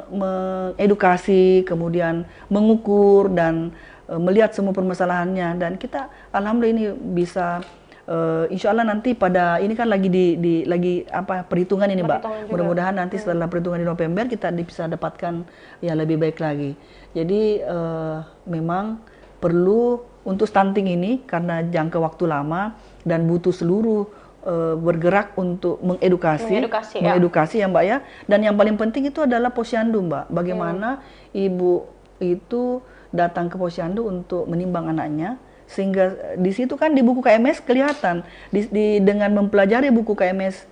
mengedukasi, kemudian mengukur dan melihat semua permasalahannya. Dan kita alhamdulillah ini bisa insya Allah nanti pada ini kan lagi lagi perhitungan ini Mbak. Mudah-mudahan nanti setelah perhitungan di November kita bisa dapatkan yang lebih baik lagi. Jadi memang perlu untuk stunting ini karena jangka waktu lama dan butuh seluruh bergerak untuk mengedukasi ya Mbak ya. Dan yang paling penting itu adalah posyandu Mbak. Bagaimana ibu itu datang ke posyandu untuk menimbang anaknya, sehingga di situ kan di buku KMS kelihatan dengan mempelajari buku KMS,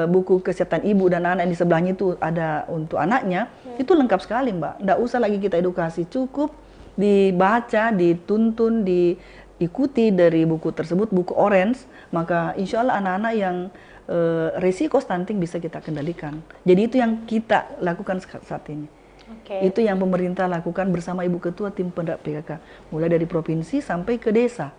buku kesehatan ibu dan anak di sebelahnya itu ada untuk anaknya, itu lengkap sekali Mbak. Nggak usah lagi kita edukasi, cukup dibaca, dituntun, diikuti dari buku tersebut, buku orange, maka insya Allah anak-anak yang resiko stunting bisa kita kendalikan. Jadi itu yang kita lakukan saat ini. Itu yang pemerintah lakukan bersama Ibu Ketua Tim Penggerak PKK, mulai dari provinsi sampai ke desa.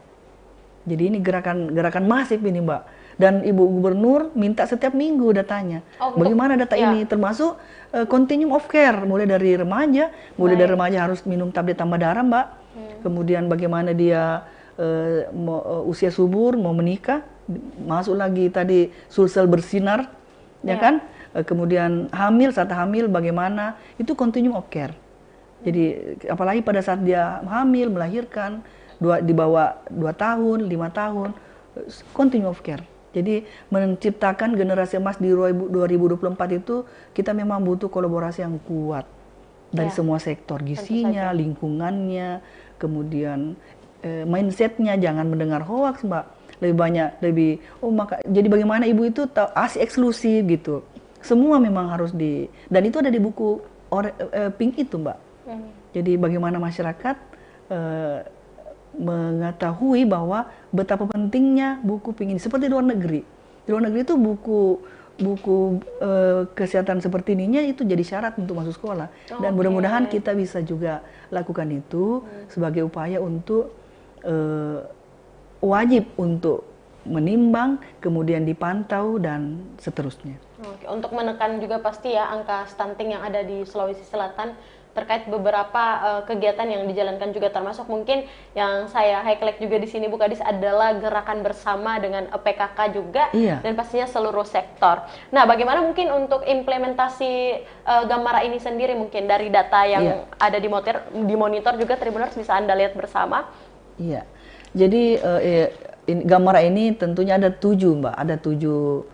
Jadi ini gerakan masif ini Mbak. Dan Ibu Gubernur minta setiap minggu datanya. Bagaimana data ini? Termasuk continuum of care, mulai dari remaja, dari remaja harus minum tablet tambah darah Mbak. Kemudian bagaimana dia usia subur, mau menikah, masuk lagi tadi sulsel bersinar, ya kan? Kemudian saat hamil bagaimana, itu continuum of care. Jadi apalagi pada saat dia hamil, melahirkan, di bawah 2 tahun, 5 tahun, continuum of care. Jadi menciptakan generasi emas di 2024 itu kita memang butuh kolaborasi yang kuat dari semua sektor, gizinya, lingkungannya, kemudian mindsetnya, jangan mendengar hoax Mbak. Jadi bagaimana ibu itu ASI eksklusif gitu. Semua memang harus dan itu ada di buku pink itu Mbak. Jadi bagaimana masyarakat mengetahui bahwa betapa pentingnya buku pink ini. Seperti di luar negeri. Di luar negeri itu buku kesehatan seperti ininya itu jadi syarat untuk masuk sekolah. Dan mudah-mudahan kita bisa juga lakukan itu sebagai upaya untuk wajib untuk menimbang, kemudian dipantau dan seterusnya. Untuk menekan juga pasti ya angka stunting yang ada di Sulawesi Selatan terkait beberapa kegiatan yang dijalankan juga, termasuk mungkin yang saya highlight juga di sini Bu Kadis adalah gerakan bersama dengan PKK juga dan pastinya seluruh sektor. Nah, bagaimana mungkin untuk implementasi Gamara ini sendiri mungkin dari data yang ada di monitor juga Tribuners bisa Anda lihat bersama? Iya. Jadi Gamara ini tentunya ada 7 Mbak, ada 7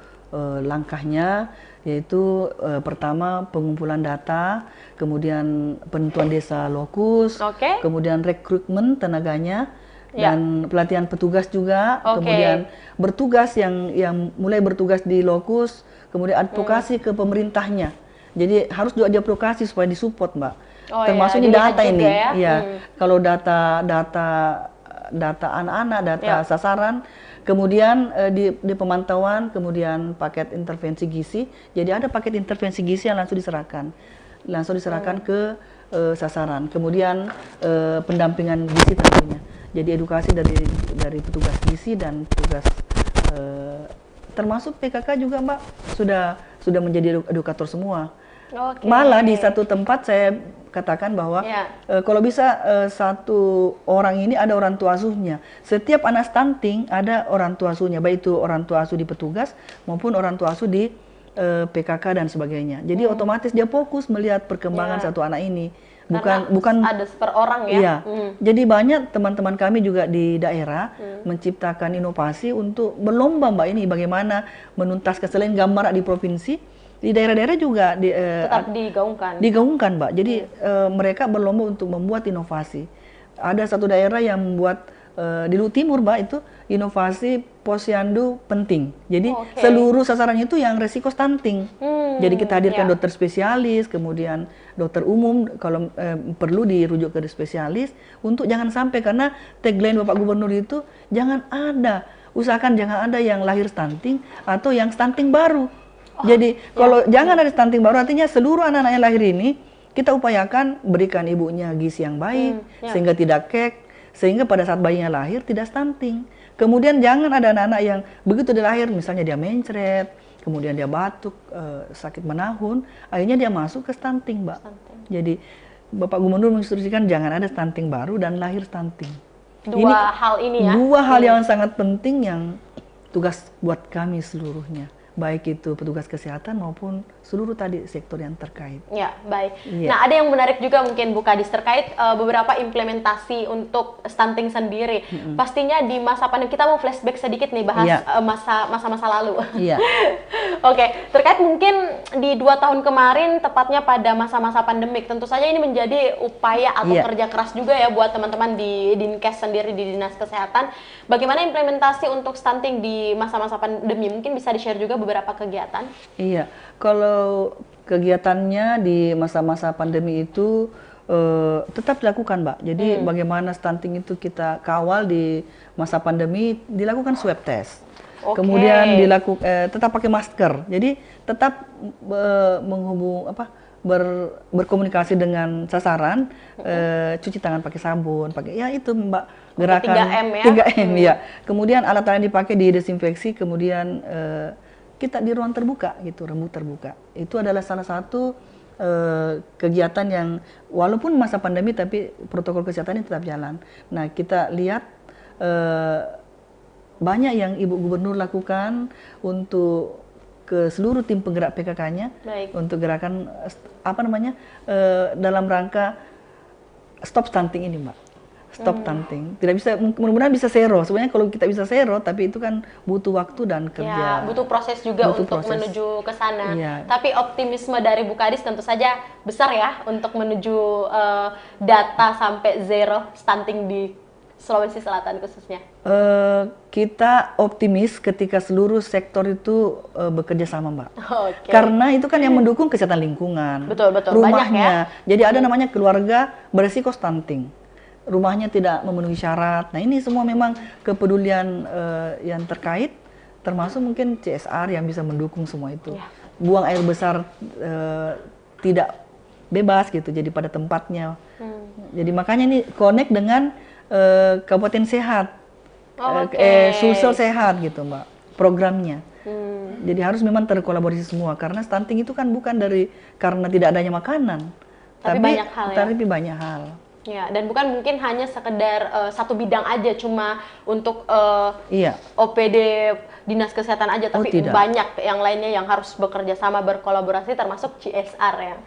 langkahnya, yaitu pertama pengumpulan data, kemudian penentuan desa lokus, kemudian rekrutmen tenaganya, dan pelatihan petugas juga, kemudian bertugas yang mulai bertugas di lokus, kemudian advokasi ke pemerintahnya. Jadi harus juga diadvokasi supaya disupport Mbak. Termasuk di data ini, kalau data anak-anak, data sasaran, kemudian di pemantauan, kemudian paket intervensi gizi. Jadi ada paket intervensi gizi yang langsung diserahkan ke sasaran. Kemudian pendampingan gizi tentunya. Jadi edukasi dari petugas gizi dan petugas termasuk PKK juga Mbak sudah menjadi edukator semua. Malah di satu tempat saya katakan bahwa kalau bisa satu orang ini ada orang tua asuhnya. Setiap anak stunting ada orang tua asuhnya, baik itu orang tua asuh di petugas maupun orang tua asuh di PKK dan sebagainya. Jadi otomatis dia fokus melihat perkembangan satu anak ini. bukan ada per orang ya. Iya. Jadi banyak teman-teman kami juga di daerah menciptakan inovasi untuk berlomba Mbak ini bagaimana menuntaskan selain gambar di provinsi, di daerah-daerah juga tetap digaungkan. Digaungkan Mbak. Jadi mereka berlomba untuk membuat inovasi. Ada satu daerah yang membuat di Luhut Timur Mbak itu inovasi posyandu penting. Jadi seluruh sasarannya itu yang resiko stunting. Jadi kita hadirkan dokter spesialis, kemudian dokter umum kalau perlu dirujuk ke spesialis untuk jangan sampai, karena tagline Bapak Gubernur itu usahakan jangan ada yang lahir stunting atau yang stunting baru. Jadi kalau jangan ada stunting baru, artinya seluruh anak-anak yang lahir ini kita upayakan berikan ibunya gizi yang baik sehingga tidak kek, sehingga pada saat bayinya lahir tidak stunting. Kemudian jangan ada anak-anak yang begitu dia lahir, misalnya dia mencret, kemudian dia batuk, sakit menahun, akhirnya dia masuk ke stunting, Mbak. Jadi Bapak Gubernur menginstruksikan jangan ada stunting baru dan lahir stunting. Dua hal ini ya? Dua hal yang sangat penting yang tugas buat kami seluruhnya. Baik itu petugas kesehatan maupun seluruh tadi sektor yang terkait. Ya, baik. Nah, ada yang menarik juga mungkin Bu Kadis terkait beberapa implementasi untuk stunting sendiri. Pastinya di masa pandemi, kita mau flashback sedikit nih bahas masa-masa lalu. Iya. Oke, terkait mungkin di 2 tahun kemarin, tepatnya pada masa-masa pandemik, tentu saja ini menjadi upaya atau kerja keras juga ya buat teman-teman di Dinkes sendiri, di Dinas Kesehatan. Bagaimana implementasi untuk stunting di masa-masa pandemi? Mungkin bisa di-share juga beberapa kegiatan. Iya, kalau kegiatannya di masa-masa pandemi itu tetap dilakukan, Mbak. Jadi bagaimana stunting itu kita kawal di masa pandemi, dilakukan swab test. Kemudian tetap pakai masker. Jadi tetap berkomunikasi dengan sasaran, cuci tangan pakai sabun, pakai itu Mbak, gerakan 3M ya. 3M ya. Kemudian alat yang dipakai didesinfeksi, kemudian kita di ruang terbuka gitu, rembuk terbuka. Itu adalah salah satu kegiatan yang walaupun masa pandemi tapi protokol kesehatannya tetap jalan. Nah, kita lihat banyak yang Ibu Gubernur lakukan untuk ke seluruh tim penggerak PKK-nya untuk gerakan dalam rangka stop stunting ini, Mbak. Stop stunting. Tidak bisa, mudah-mudahan bisa zero. Sebenarnya kalau kita bisa zero, tapi itu kan butuh waktu dan kerja. Ya, butuh proses juga untuk menuju ke sana. Tapi optimisme dari Bu Kadis tentu saja besar ya untuk menuju data sampai zero stunting di Sulawesi Selatan khususnya. Kita optimis ketika seluruh sektor itu bekerja sama, Mbak. Karena itu kan yang mendukung kesehatan lingkungan. Betul. Rumahnya. Banyak ya. Jadi ada namanya keluarga beresiko stunting. Rumahnya tidak memenuhi syarat. Nah, ini semua memang kepedulian yang terkait, termasuk mungkin CSR yang bisa mendukung semua itu. Buang air besar tidak bebas gitu, jadi pada tempatnya. Jadi makanya ini connect dengan Kabupaten Sehat, Sulsel Sehat gitu, Mbak, programnya. Jadi harus memang terkolaborasi semua, karena stunting itu kan bukan karena tidak adanya makanan, tapi banyak hal ya. Tapi banyak hal. Ya, dan bukan mungkin hanya sekedar satu bidang aja, cuma untuk OPD Dinas Kesehatan aja, tapi banyak yang lainnya yang harus bekerja sama, berkolaborasi, termasuk CSR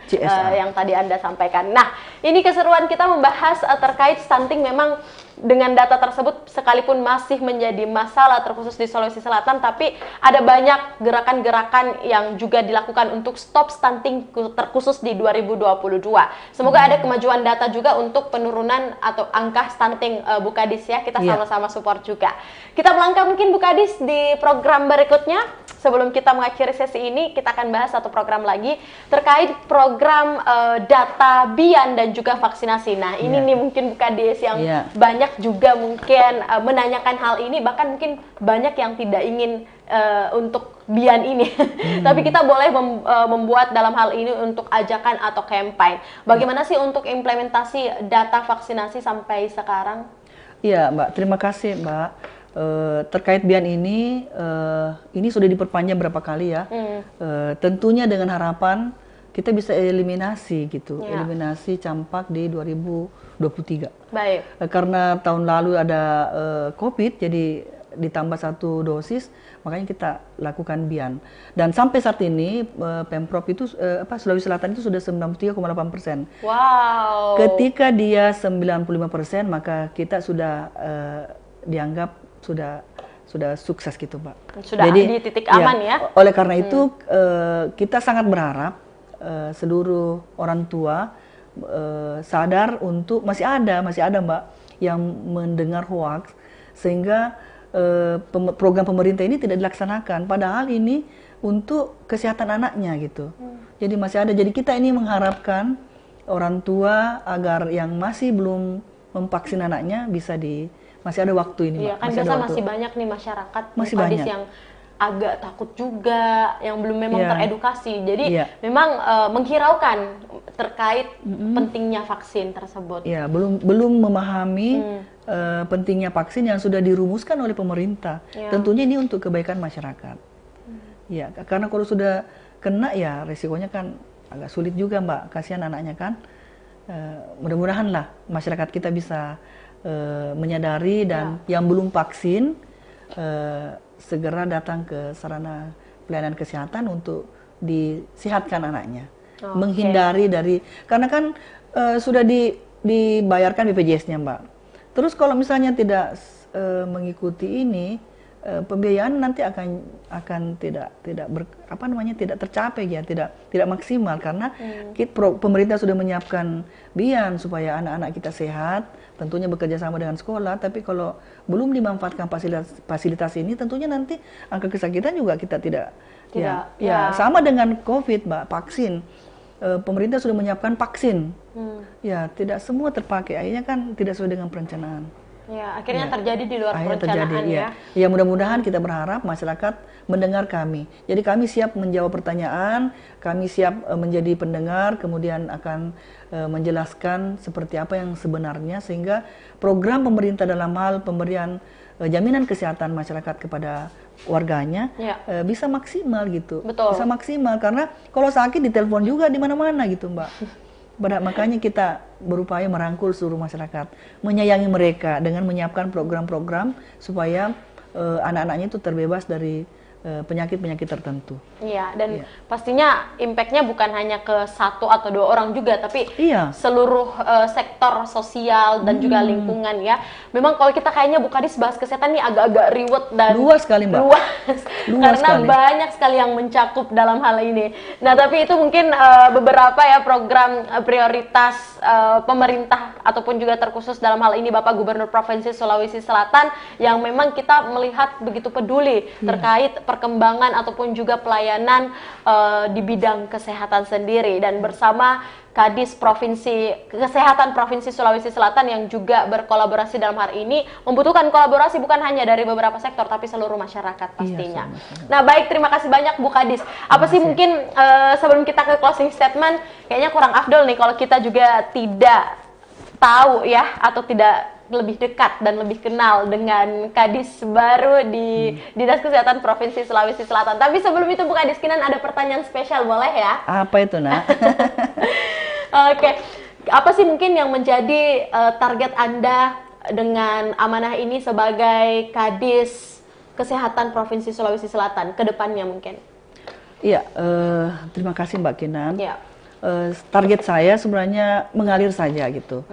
yang tadi Anda sampaikan. Nah, ini keseruan kita membahas terkait stunting. Memang dengan data tersebut sekalipun masih menjadi masalah terkhusus di Sulawesi Selatan, tapi ada banyak gerakan-gerakan yang juga dilakukan untuk stop stunting terkhusus di 2022. Semoga ada kemajuan data juga untuk penurunan atau angka stunting, Bu Kadis ya. Kita sama-sama support juga. Kita melangkah mungkin Bu Kadis di program berikutnya. Sebelum kita mengakhiri sesi ini, kita akan bahas satu program lagi terkait program data BIAN dan juga vaksinasi. Nah, ini nih mungkin Bu Kadis yang banyak juga mungkin menanyakan hal ini, bahkan mungkin banyak yang tidak ingin untuk BIAN ini. Tapi kita boleh membuat dalam hal ini untuk ajakan atau campaign. Bagaimana sih untuk implementasi data vaksinasi sampai sekarang? Iya, Mbak. Terima kasih, Mbak. Terkait BIAN ini sudah diperpanjang berapa kali ya. Tentunya dengan harapan kita bisa eliminasi gitu, eliminasi campak di 2023. Baik. Karena tahun lalu ada COVID, jadi ditambah 1 dosis, makanya kita lakukan BIAN. Dan sampai saat ini Pemprov itu Sulawesi Selatan itu sudah 93,8%. Wow. Ketika dia 95%, maka kita sudah dianggap sudah sukses gitu, Pak. Sudah jadi, di titik aman ya. Oleh karena itu kita sangat berharap seluruh orang tua sadar untuk masih ada Mbak yang mendengar hoax sehingga program pemerintah ini tidak dilaksanakan. Padahal ini untuk kesehatan anaknya gitu. Jadi masih ada. Jadi kita ini mengharapkan orang tua agar yang masih belum memvaksin anaknya masih ada waktu ini. Iya, kan masih banyak nih masyarakat banyak yang agak takut juga, yang belum memang teredukasi. Jadi memang menghiraukan terkait pentingnya vaksin tersebut. Ya, belum memahami pentingnya vaksin yang sudah dirumuskan oleh pemerintah. Tentunya ini untuk kebaikan masyarakat. Ya, karena kalau sudah kena ya resikonya kan agak sulit juga, Mbak. Kasihan anaknya kan. Mudah-mudahan lah masyarakat kita bisa menyadari dan yang belum vaksin segera datang ke sarana pelayanan kesehatan untuk disehatkan anaknya. Menghindari dari, karena kan sudah dibayarkan BPJS-nya, Mbak. Terus kalau misalnya tidak mengikuti ini, pembiayaan nanti akan tidak tercapai ya, tidak maksimal karena pemerintah sudah menyiapkan BIAN supaya anak-anak kita sehat, tentunya bekerja sama dengan sekolah, tapi kalau belum dimanfaatkan fasilitas ini, tentunya nanti angka kesakitan juga kita tidak. Sama dengan COVID, Mbak, vaksin. Pemerintah sudah menyiapkan vaksin. Ya, tidak semua terpakai. Akhirnya kan tidak sesuai dengan perencanaan. Ya, akhirnya terjadi di luar perencanaan ya. Ya, mudah-mudahan kita berharap masyarakat mendengar kami. Jadi kami siap menjawab pertanyaan, kami siap menjadi pendengar, kemudian akan menjelaskan seperti apa yang sebenarnya sehingga program pemerintah dalam hal pemberian jaminan kesehatan masyarakat kepada warganya bisa maksimal gitu. Betul. Bisa maksimal karena kalau sakit ditelepon juga di mana-mana gitu, Mbak. Makanya kita berupaya merangkul seluruh masyarakat, menyayangi mereka dengan menyiapkan program-program supaya anak-anaknya itu terbebas dari penyakit-penyakit tertentu. Iya, dan pastinya impact-nya bukan hanya ke 1 atau 2 orang juga, tapi seluruh sektor sosial dan juga lingkungan ya. Memang kalau kita kayaknya Bu Kadis bahas kesehatan nih agak-agak ribet dan luas sekali, Mbak. Luas karena sekali. Banyak sekali yang mencakup dalam hal ini. Nah, tapi itu mungkin beberapa ya program prioritas pemerintah ataupun juga terkhusus dalam hal ini Bapak Gubernur Provinsi Sulawesi Selatan yang memang kita melihat begitu peduli terkait perkembangan ataupun juga pelayanan di bidang kesehatan sendiri, dan bersama Kadis Kesehatan Provinsi Sulawesi Selatan yang juga berkolaborasi dalam hari ini membutuhkan kolaborasi bukan hanya dari beberapa sektor tapi seluruh masyarakat pastinya. Nah, baik, terima kasih banyak Bu Kadis. Apa sih mungkin sebelum kita ke closing statement, kayaknya kurang afdol nih kalau kita juga tidak tahu ya atau tidak lebih dekat dan lebih kenal dengan Kadis baru di Dinas Kesehatan Provinsi Sulawesi Selatan. Tapi sebelum itu Bu Kadis, Kinan ada pertanyaan spesial, boleh ya? Apa itu, Nak? Oke. Apa sih mungkin yang menjadi target Anda dengan amanah ini sebagai Kadis Kesehatan Provinsi Sulawesi Selatan ke depannya mungkin? Iya, terima kasih Mbak Kinan. Target saya sebenarnya mengalir saja gitu.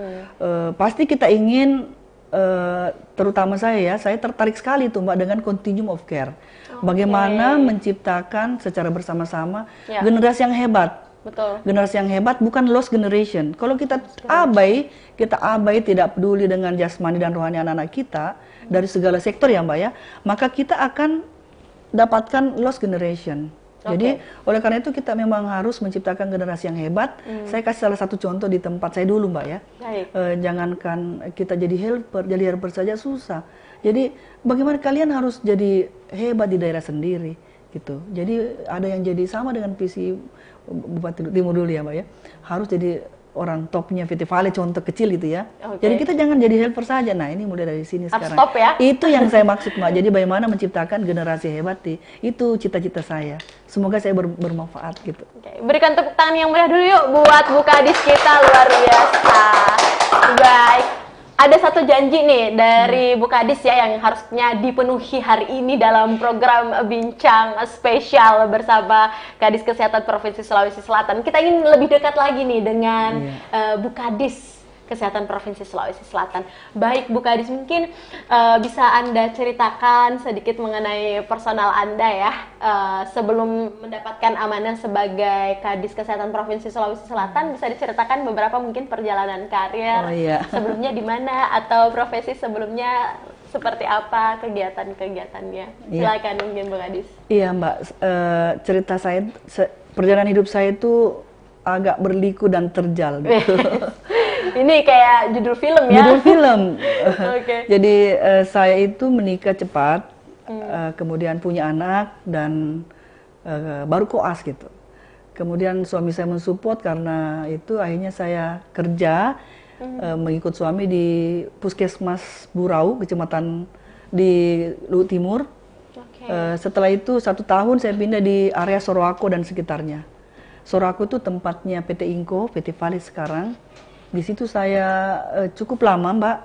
Pasti kita ingin, terutama saya tertarik sekali tuh Mbak dengan continuum of care. Bagaimana menciptakan secara bersama-sama generasi yang hebat. Betul. Generasi yang hebat bukan lost generation. Kalau kita abai tidak peduli dengan jasmani dan rohani anak-anak kita dari segala sektor ya Mbak ya, maka kita akan dapatkan lost generation. Jadi oleh karena itu kita memang harus menciptakan generasi yang hebat. Saya kasih salah satu contoh di tempat saya dulu Mbak ya. Jangankan kita jadi helper saja susah. Jadi bagaimana kalian harus jadi hebat di daerah sendiri gitu. Jadi ada yang jadi sama dengan visi Bupati Timur dulu ya Mbak ya. Harus jadi orang topnya VT Vale, contoh kecil gitu ya. Jadi kita jangan jadi helper saja. Nah ini mulai dari sini sekarang. Stop ya. Itu yang saya maksud Mbak. Jadi bagaimana menciptakan generasi hebat, itu cita-cita saya. Semoga saya bermanfaat gitu. Berikan tepuk tangan yang meriah dulu yuk buat Bu Kadis kita, luar biasa. Baik. ada satu janji nih dari Bu Kadis ya yang harusnya dipenuhi hari ini dalam program Bincang Spesial bersama Kadis Kesehatan Provinsi Sulawesi Selatan. Kita ingin lebih dekat lagi nih dengan Bu Kadis Kesehatan Provinsi Sulawesi Selatan. Baik Bu Kadis, mungkin bisa Anda ceritakan sedikit mengenai personal Anda ya, sebelum mendapatkan amanah sebagai Kadis Kesehatan Provinsi Sulawesi Selatan. Bisa diceritakan beberapa mungkin perjalanan karir sebelumnya di mana, atau profesi sebelumnya seperti apa kegiatan-kegiatannya. Silakan mungkin Bu Kadis. Iya Mbak, cerita saya, perjalanan hidup saya itu agak berliku dan terjal gitu. Ini kayak judul film ya? Judul film. Jadi saya itu menikah cepat, kemudian punya anak dan baru koas gitu. Kemudian suami saya mensupport, karena itu akhirnya saya kerja mengikut suami di Puskesmas Burau, kecamatan di Luhut Timur. Setelah itu 1 tahun saya pindah di area Sorowako dan sekitarnya. Sorowako itu tempatnya PT Inko, PT Valis sekarang. Di situ saya cukup lama Mbak,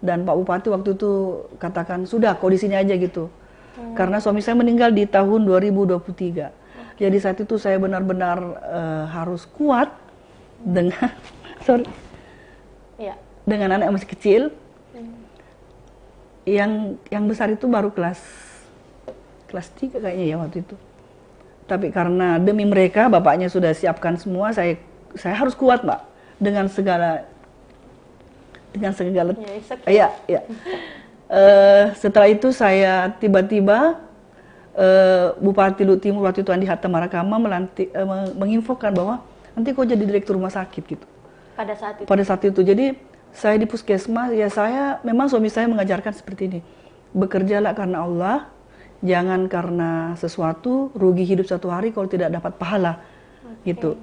dan Pak Bupati waktu itu katakan sudah kau di sini aja gitu. Karena suami saya meninggal di tahun 2023. Jadi saat itu saya benar-benar harus kuat dengan dengan anak yang masih kecil. Yang besar itu baru kelas 3 kayaknya ya waktu itu. Tapi karena demi mereka, bapaknya sudah siapkan semua, saya harus kuat Mbak. Dengan segala setelah itu saya tiba-tiba Bupati Luhut Timur waktu itu Andi Hatta Marakama menginfokan bahwa nanti kau jadi direktur rumah sakit gitu. Pada saat itu jadi saya di puskesmas, ya saya memang suami saya mengajarkan seperti ini, bekerjalah karena Allah, jangan karena sesuatu rugi hidup satu hari kalau tidak dapat pahala gitu.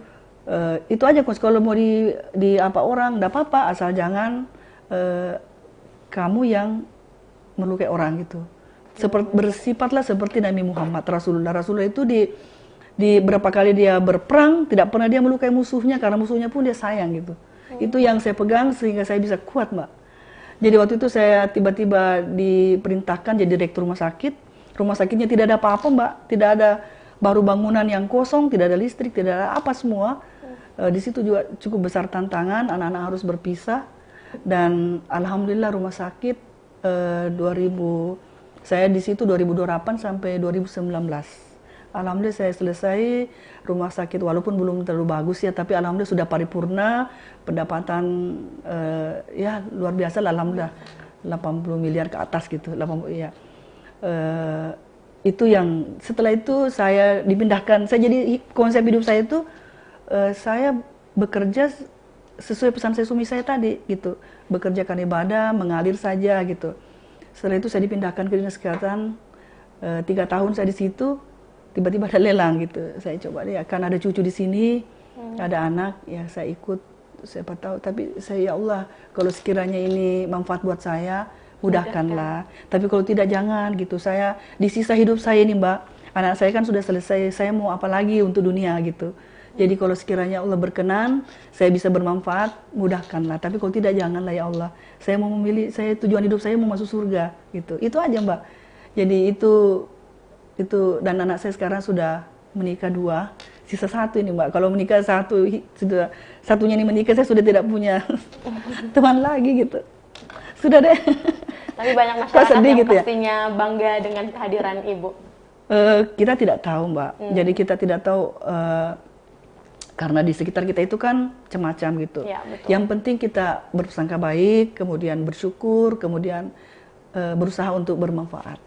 Itu aja, kalau mau di apa orang, enggak apa-apa, asal jangan kamu yang melukai orang gitu. Bersifatlah seperti Nabi Muhammad Rasulullah itu di berapa kali dia berperang, tidak pernah dia melukai musuhnya, karena musuhnya pun dia sayang gitu. Itu yang saya pegang sehingga saya bisa kuat Mbak. Jadi waktu itu saya tiba-tiba diperintahkan jadi direktur rumah sakit. Rumah sakitnya tidak ada apa-apa Mbak, tidak ada, baru bangunan yang kosong, tidak ada listrik, tidak ada apa semua. Di situ juga cukup besar tantangan, anak-anak harus berpisah, dan alhamdulillah rumah sakit saya di situ 2028 sampai 2019. Alhamdulillah saya selesai rumah sakit, walaupun belum terlalu bagus ya, tapi alhamdulillah sudah paripurna, pendapatan ya luar biasa lah, alhamdulillah 80 miliar ke atas gitu, 80 ya. Itu yang setelah itu saya dipindahkan, saya jadi konsep hidup saya itu saya bekerja sesuai pesan saya suami saya tadi gitu, bekerjakan ibadah, mengalir saja gitu. Setelah itu saya dipindahkan ke dinas kesehatan, 3 tahun saya di situ, tiba-tiba ada lelang gitu. Saya coba deh, akan ada cucu di sini, ada anak, ya saya ikut, siapa tahu. Tapi saya, ya Allah, kalau sekiranya ini manfaat buat saya, mudahkanlah. Tapi kalau tidak, jangan gitu. Saya di sisa hidup saya ini Mbak, anak saya kan sudah selesai, saya mau apa lagi untuk dunia gitu. Jadi kalau sekiranya Allah berkenan, saya bisa bermanfaat, mudahkanlah. Tapi kalau tidak, janganlah ya Allah. Saya mau memilih, saya tujuan hidup saya mau masuk surga gitu. Itu aja Mbak. Jadi itu dan anak saya sekarang sudah menikah 2, sisa 1 ini Mbak. Kalau menikah satunya ini menikah, saya sudah tidak punya teman lagi gitu. Sudah deh. Tapi banyak masyarakat yang gitu pastinya ya? Bangga dengan kehadiran Ibu. Kita tidak tahu Mbak. Jadi kita tidak tahu. Karena di sekitar kita itu kan macam-macam gitu. Ya, yang penting kita bersangka baik, kemudian bersyukur, kemudian berusaha untuk bermanfaat.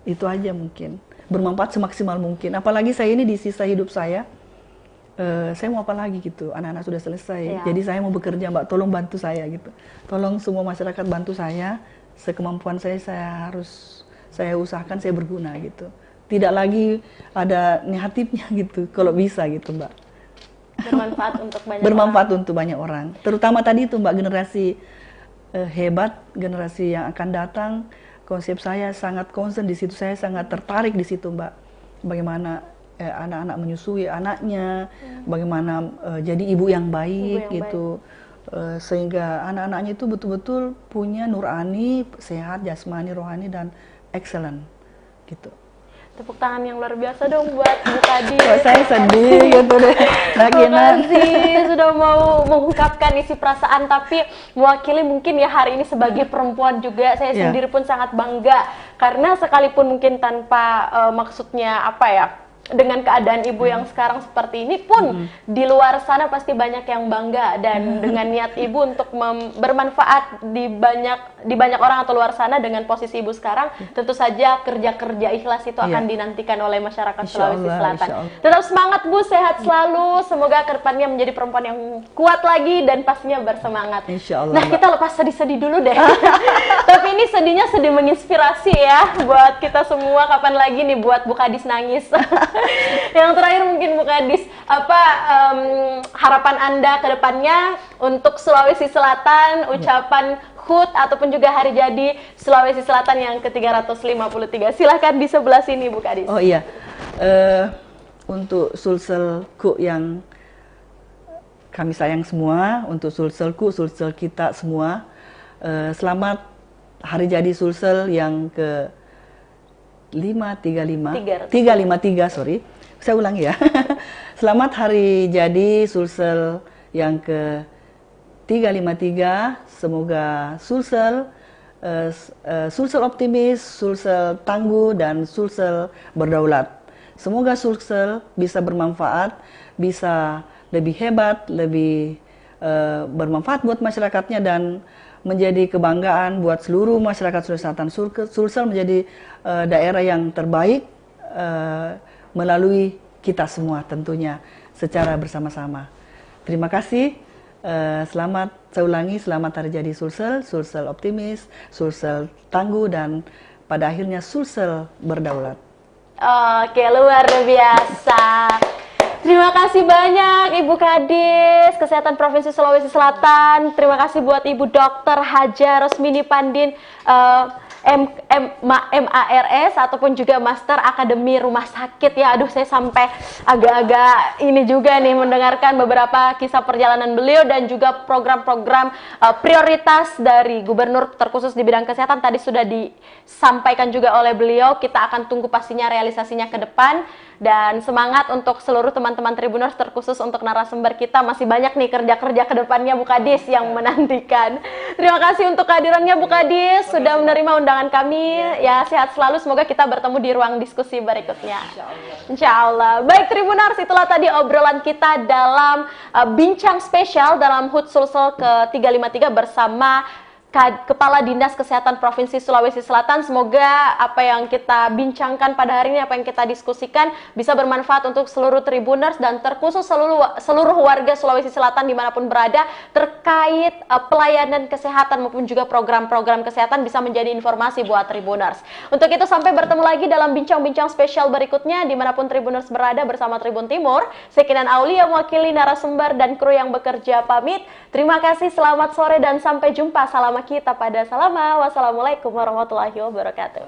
Itu aja mungkin. Bermanfaat semaksimal mungkin. Apalagi saya ini di sisa hidup saya mau apa lagi gitu. Anak-anak sudah selesai. Ya. Jadi saya mau bekerja Mbak, tolong bantu saya gitu. Tolong semua masyarakat bantu saya. Sekemampuan saya harus saya usahakan saya berguna gitu. Tidak lagi ada negatifnya gitu, kalau bisa gitu Mbak. Bermanfaat untuk banyak orang. Terutama tadi itu Mbak, generasi hebat, generasi yang akan datang. Konsep saya sangat concern di situ, saya sangat tertarik di situ Mbak. Bagaimana anak-anak menyusui anaknya, bagaimana jadi ibu yang baik gitu. sehingga anak-anaknya itu betul-betul punya nurani, sehat, jasmani, rohani, dan excellent gitu. Tepuk tangan yang luar biasa dong buat Bu Kadi. Kok saya sedih gitu deh. Terima kasih sudah mau mengungkapkan isi perasaan, tapi mewakili mungkin ya hari ini sebagai perempuan juga saya sendiri pun sangat bangga karena sekalipun mungkin tanpa maksudnya apa ya, dengan keadaan ibu yang sekarang seperti ini pun di luar sana pasti banyak yang bangga, dan dengan niat ibu untuk bermanfaat di banyak orang atau luar sana dengan posisi ibu sekarang, tentu saja kerja-kerja ikhlas itu akan dinantikan oleh masyarakat Sulawesi Selatan. Tetap semangat Bu, sehat selalu, semoga kedepannya menjadi perempuan yang kuat lagi dan pastinya bersemangat. Nah, kita lepas sedih-sedih dulu deh. Tapi ini sedihnya sedih menginspirasi ya buat kita semua. Kapan lagi nih buat Bu Kadis nangis? Yang terakhir mungkin Bu Kadis, apa harapan Anda ke depannya untuk Sulawesi Selatan, ucapan HUT ataupun juga hari jadi Sulawesi Selatan yang ke-353. Silahkan di sebelah sini Bu Kadis. Oh iya, untuk Sulselku yang kami sayang semua, untuk Sulselku, Sulsel kita semua, selamat hari jadi Sulsel yang ke 353, sorry. Saya ulangi ya. Selamat hari jadi Sulsel yang ke 353. Semoga Sulsel Sulsel optimis, Sulsel tangguh, dan Sulsel berdaulat. Semoga Sulsel bisa bermanfaat, bisa lebih hebat, lebih bermanfaat buat masyarakatnya, dan menjadi kebanggaan buat seluruh masyarakat Sulawesi Selatan. Sulsel menjadi daerah yang terbaik melalui kita semua tentunya secara bersama-sama. Terima kasih. Selamat, saya ulangi, selamat hari jadi Sulsel, Sulsel optimis, Sulsel tangguh, dan pada akhirnya Sulsel berdaulat. Oke, luar biasa. Terima kasih banyak Ibu Kadis Kesehatan Provinsi Sulawesi Selatan. Terima kasih buat Ibu Dr. Haja Rosmini Pandin, MARS ataupun juga Master Akademi Rumah Sakit ya. Aduh, saya sampai agak-agak ini juga nih mendengarkan beberapa kisah perjalanan beliau dan juga program-program prioritas dari Gubernur terkhusus di bidang kesehatan tadi sudah disampaikan juga oleh beliau. Kita akan tunggu pastinya realisasinya ke depan, dan semangat untuk seluruh teman-teman Tribuners, terkhusus untuk narasumber kita. Masih banyak nih kerja-kerja ke depannya Bu Kadis yang menantikan. Terima kasih untuk kehadirannya Bu Kadis, sudah menerima undangan kami. Ya, sehat selalu, semoga kita bertemu di ruang diskusi berikutnya. Insya Allah. Baik Tribuners, itulah tadi obrolan kita dalam bincang spesial dalam HUT Sulsel ke-353 bersama Kepala Dinas Kesehatan Provinsi Sulawesi Selatan. Semoga apa yang kita bincangkan pada hari ini, apa yang kita diskusikan bisa bermanfaat untuk seluruh Tribuners dan terkhusus seluruh warga Sulawesi Selatan dimanapun berada terkait pelayanan kesehatan maupun juga program-program kesehatan bisa menjadi informasi buat Tribuners. Untuk itu sampai bertemu lagi dalam bincang-bincang spesial berikutnya dimanapun Tribuners berada bersama Tribun Timur. Saya Kinan Aulia mewakili narasumber dan kru yang bekerja pamit. Terima kasih, selamat sore dan sampai jumpa. Salam kita pada salama. Wassalamualaikum warahmatullahi wabarakatuh.